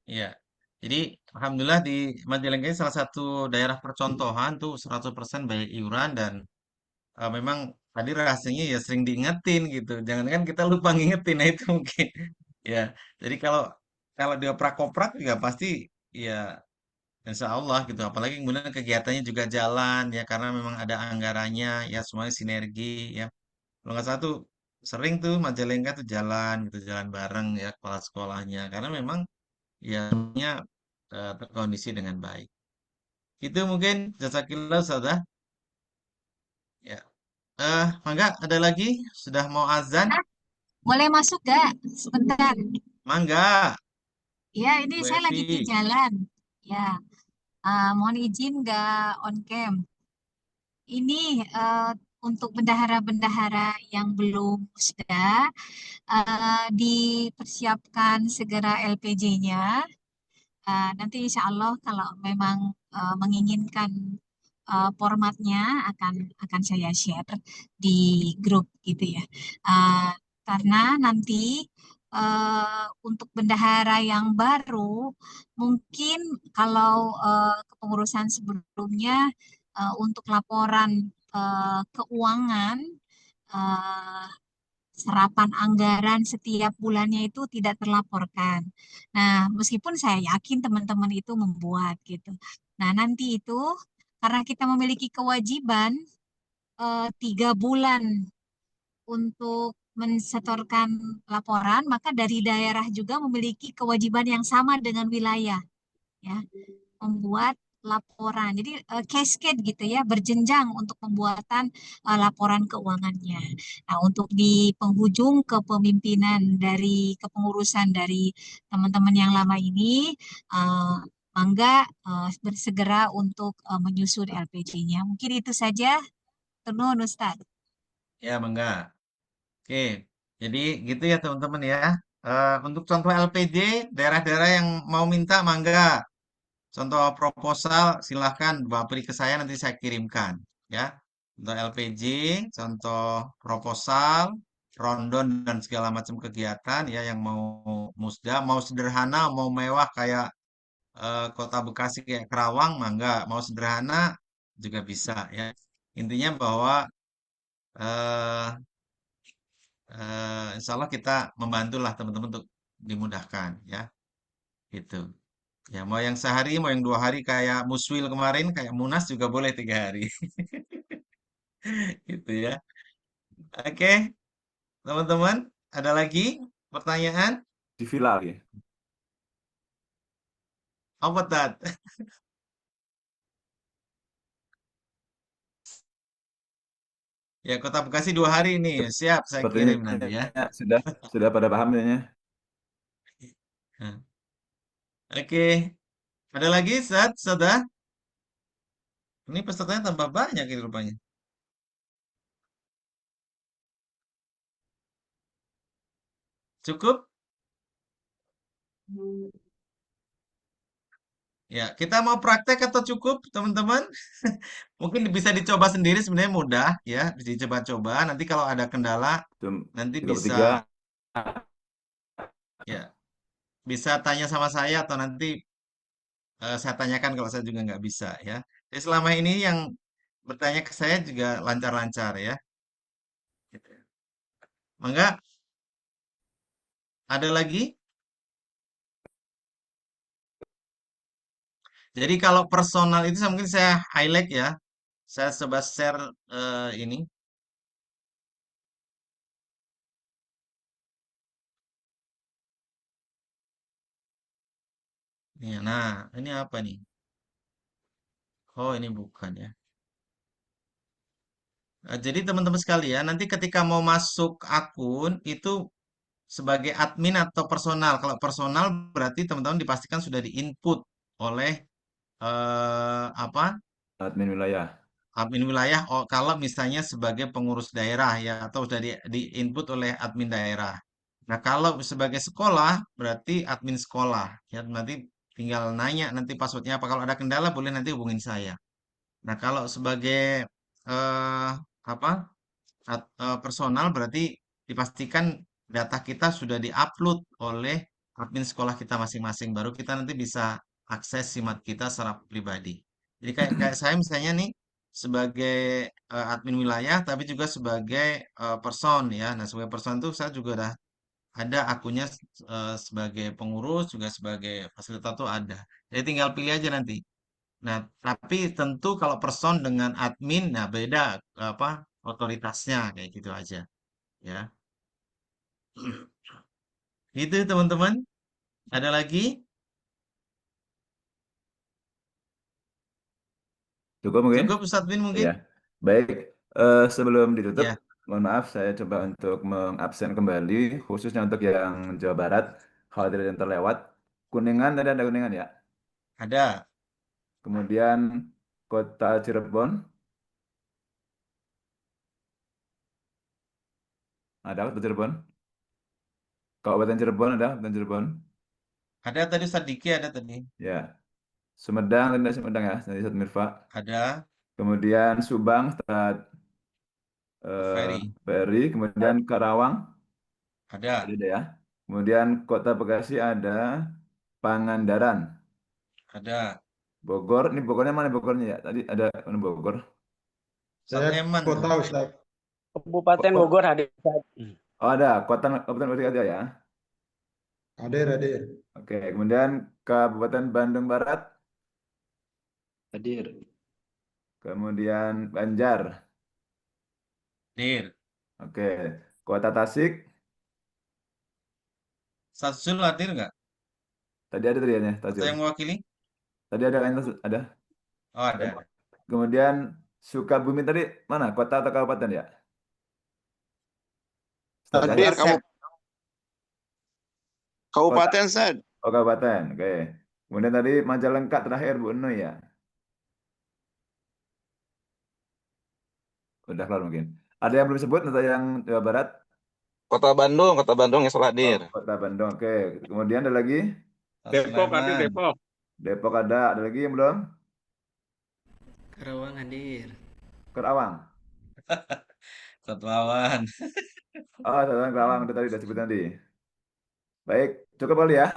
iya. Jadi alhamdulillah di Majalengka ini salah satu daerah percontohan tuh 100% bayar iuran dan memang tadi rasanya ya sering diingetin gitu. Jangan kan kita lupa ngingetin, nah itu mungkin. Ya, jadi kalau kalau dia koprak juga pasti ya insya Allah gitu. Apalagi kemudian kegiatannya juga jalan ya karena memang ada anggarannya ya semuanya sinergi ya. Kalau nggak salah tuh sering tuh Majalengka tuh jalan gitu, jalan bareng ya kepala sekolahnya karena memang ya semuanya terkondisi dengan baik. Itu mungkin jazakillah Ustazah. Ya. Mangga ada lagi? Sudah mau azan? Boleh masuk gak? Sebentar. Mangga, Ya, ini Bu saya lagi di Evi. jalan. Ya, mohon izin gak on cam. Ini untuk bendahara-bendahara yang belum sudah dipersiapkan segera LPJ-nya. Nanti insya Allah kalau memang menginginkan formatnya akan saya share di grup gitu ya. Uh, karena nanti untuk bendahara yang baru mungkin kalau kepengurusan sebelumnya untuk laporan keuangan eh, serapan anggaran setiap bulannya itu tidak terlaporkan. Nah, meskipun saya yakin teman-teman itu membuat gitu. Nah, nanti itu karena kita memiliki kewajiban 3 bulan untuk mensetorkan laporan, maka dari daerah juga memiliki kewajiban yang sama dengan wilayah, ya, membuat laporan. Jadi cascade gitu ya, berjenjang untuk pembuatan laporan keuangannya. Nah, untuk di penghujung kepemimpinan dari kepengurusan dari teman-teman yang lama ini, mangga bersegera untuk menyusun LPJ-nya. Mungkin itu saja. Turun, Ustaz. Ya, mangga. Oke. Jadi gitu ya teman-teman ya. Untuk contoh LPJ, daerah-daerah yang mau minta mangga. Contoh proposal silahkan beri ke saya nanti saya kirimkan ya. Untuk LPJ, contoh proposal, rondon dan segala macam kegiatan ya yang mau musda, mau sederhana, mau mewah kayak Kota Bekasi kayak Kerawang, mangga. Mau sederhana juga bisa ya. Intinya bahwa eh, insya Allah kita membantulah teman-teman untuk dimudahkan ya. Gitu. Ya, mau yang sehari, mau yang 2 hari kayak Muswil kemarin, kayak Munas juga boleh 3 hari. Gitu ya. Oke, teman-teman, ada lagi pertanyaan? Di villa ya. Apa Tat? Ya, Kota Bekasi 2 hari nih. Siap, saya Sepertinya kirim nanti ya. sudah pada paham ya. Nah, oke, ada lagi, Sat? Sudah? Ini pesertanya tambah banyak ini rupanya. Cukup? Ya, kita mau praktek atau cukup, teman-teman? Mungkin bisa dicoba sendiri, sebenarnya mudah ya, bisa dicoba-coba. Nanti kalau ada kendala, nanti 33. ya bisa tanya sama saya atau nanti saya tanyakan kalau saya juga nggak bisa ya. Jadi selama ini yang bertanya ke saya juga lancar-lancar ya. Gitu. Mangga, ada lagi? Jadi kalau personal itu mungkin saya highlight ya. Saya coba share ini. Nah, ini apa nih? Oh, ini bukan ya. Jadi teman-teman sekalian, nanti ketika mau masuk akun itu sebagai admin atau personal. Kalau personal berarti teman-teman dipastikan sudah diinput oleh apa? Admin wilayah. Admin wilayah. Oh, kalau misalnya sebagai pengurus daerah ya atau sudah diinput oleh admin daerah. Nah, kalau sebagai sekolah berarti admin sekolah ya. Nanti tinggal nanya nanti passwordnya apa. Kalau ada kendala boleh nanti hubungin saya. Nah, kalau sebagai apa? Personal berarti dipastikan data kita sudah diupload oleh admin sekolah kita masing-masing. Baru kita nanti bisa akses SIMAT kita secara pribadi. Jadi kayak saya misalnya nih sebagai admin wilayah, tapi juga sebagai person ya. Nah, sebagai person itu saya juga udah ada akunnya sebagai pengurus, juga sebagai fasilitator ada. Jadi tinggal pilih aja nanti. Nah, tapi tentu kalau person dengan admin, nah beda apa otoritasnya kayak gitu aja, ya. Itu teman-teman. Ada lagi? Cukup mungkin? Cukup Ustadz Bin mungkin? Iya. Baik, sebelum ditutup, Ya, mohon maaf saya coba untuk mengabsen kembali, khususnya untuk yang Jawa Barat, khawatir ada yang terlewat. Kuningan, tadi ada Kuningan ya. ada, Kemudian Kota Cirebon, ada Kota Cirebon. Kabupaten Cirebon ada, Kabupaten Cirebon. ada tadi Ustadz Diki ada tadi, Ya, Sumedang, tadi ada Sumedang ya, tadi Ustadz Mirfa. ada Kemudian Subang, Ustadz Ferry, Ferry. Kemudian Karawang, ada, tadi ada ya. Kemudian Kota Bekasi ada Pangandaran. ada. Bogor, ini Bogornya mana Bogornya ya? Tadi ada mana Bogor? Ustadz Saya Eman tuh. kota Ustaz. Kabupaten Bogor hadir. Oh ada, Kabupaten Bekasi ada ya. Hadir. Oke, kemudian Kabupaten Bandung Barat, Hadir. kemudian Banjar. Dir. Oke, Kota Tasik, Ustadz Sul hadir nggak? tadi ada tadi ya, Atau Tazil. yang mewakili? Tadi ada kan ada. Oh, ada. Kemudian Sukabumi tadi mana? Kota atau kabupaten ya? Ustaz Hadir Yahya? kamu Kabupaten Ustaz. Oh kabupaten, oke. Kemudian tadi Majalengka terakhir Bu Enu ya. Udah kelar mungkin. Ada yang belum disebut atau yang Jawa Barat? Kota Bandung yang salah hadir. Oh, Kota Bandung, oke. Kemudian ada lagi? Depok hadir Sleman. Depok. Depok ada lagi yang belum? Karawang hadir. Kerawang. Satuawan. Oh, Kerawang itu tadi udah sebut tadi. Baik, cukup kali ya.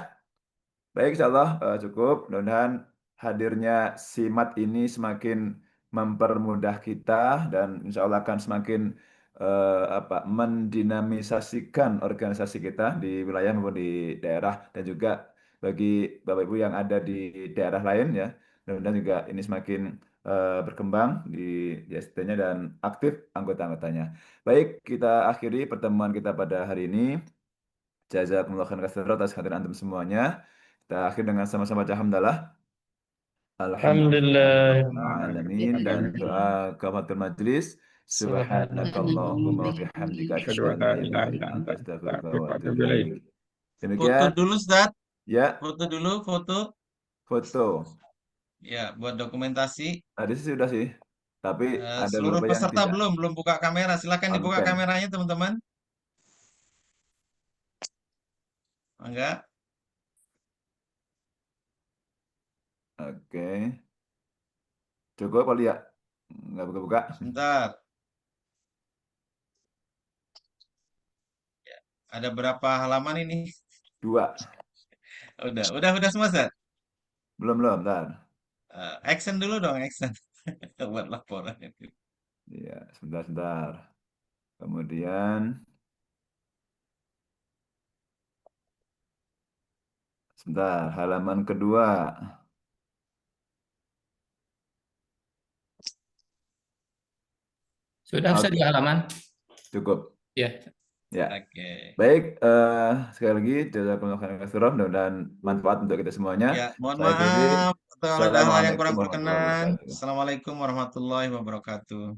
Baik, insya Allah cukup. Mudah-mudahan hadirnya SIMAT ini semakin mempermudah kita dan insya Allah akan semakin mendinamisasikan organisasi kita di wilayah maupun di daerah dan juga bagi Bapak Ibu yang ada di daerah lain ya. Mudah-mudahan juga ini semakin berkembang di ST-nya dan aktif anggota-anggotanya. Baik, kita akhiri pertemuan kita pada hari ini. Jazakumullah khairan katsiran atas kehadiran antum semuanya. Kita akhir dengan sama-sama alhamdulillah. Alhamdulillahirrahmanirrahim dan doa kafaratul majlis. Subhanakallahumma wa bihamdika asyhadu an la ilaha illa anta astaghfiruka wa atubu ilaik. Foto Demikian dulu, Ustadz. ya, Foto dulu, foto. foto. Ya, buat dokumentasi. Tadi sih sudah sih. Tapi ada Seluruh beberapa yang peserta tidak. belum buka kamera. Silakan dibuka Oke. kameranya, teman-teman. Enggak? Oke. Cukup kali ya? Nggak buka-buka? Sebentar. Ya, ada berapa halaman ini? 2. Udah semua, Ustaz? Belum, bentar. Action dulu dong, action. Buat laporan itu. Iya, sebentar. Kemudian sebentar, halaman kedua. Sudah Ustaz Oke, 2 halaman. cukup. Ya. Ya. Oke. Baik, sekali lagi jazakumullah khairan katsiran, mudah-mudahan manfaat untuk kita semuanya. Ya, mohon Saya akhiri. maaf kalau ada hal yang Assalamualaikum kurang warahmatullahi berkenan. wabarakatuh. Assalamualaikum warahmatullahi wabarakatuh.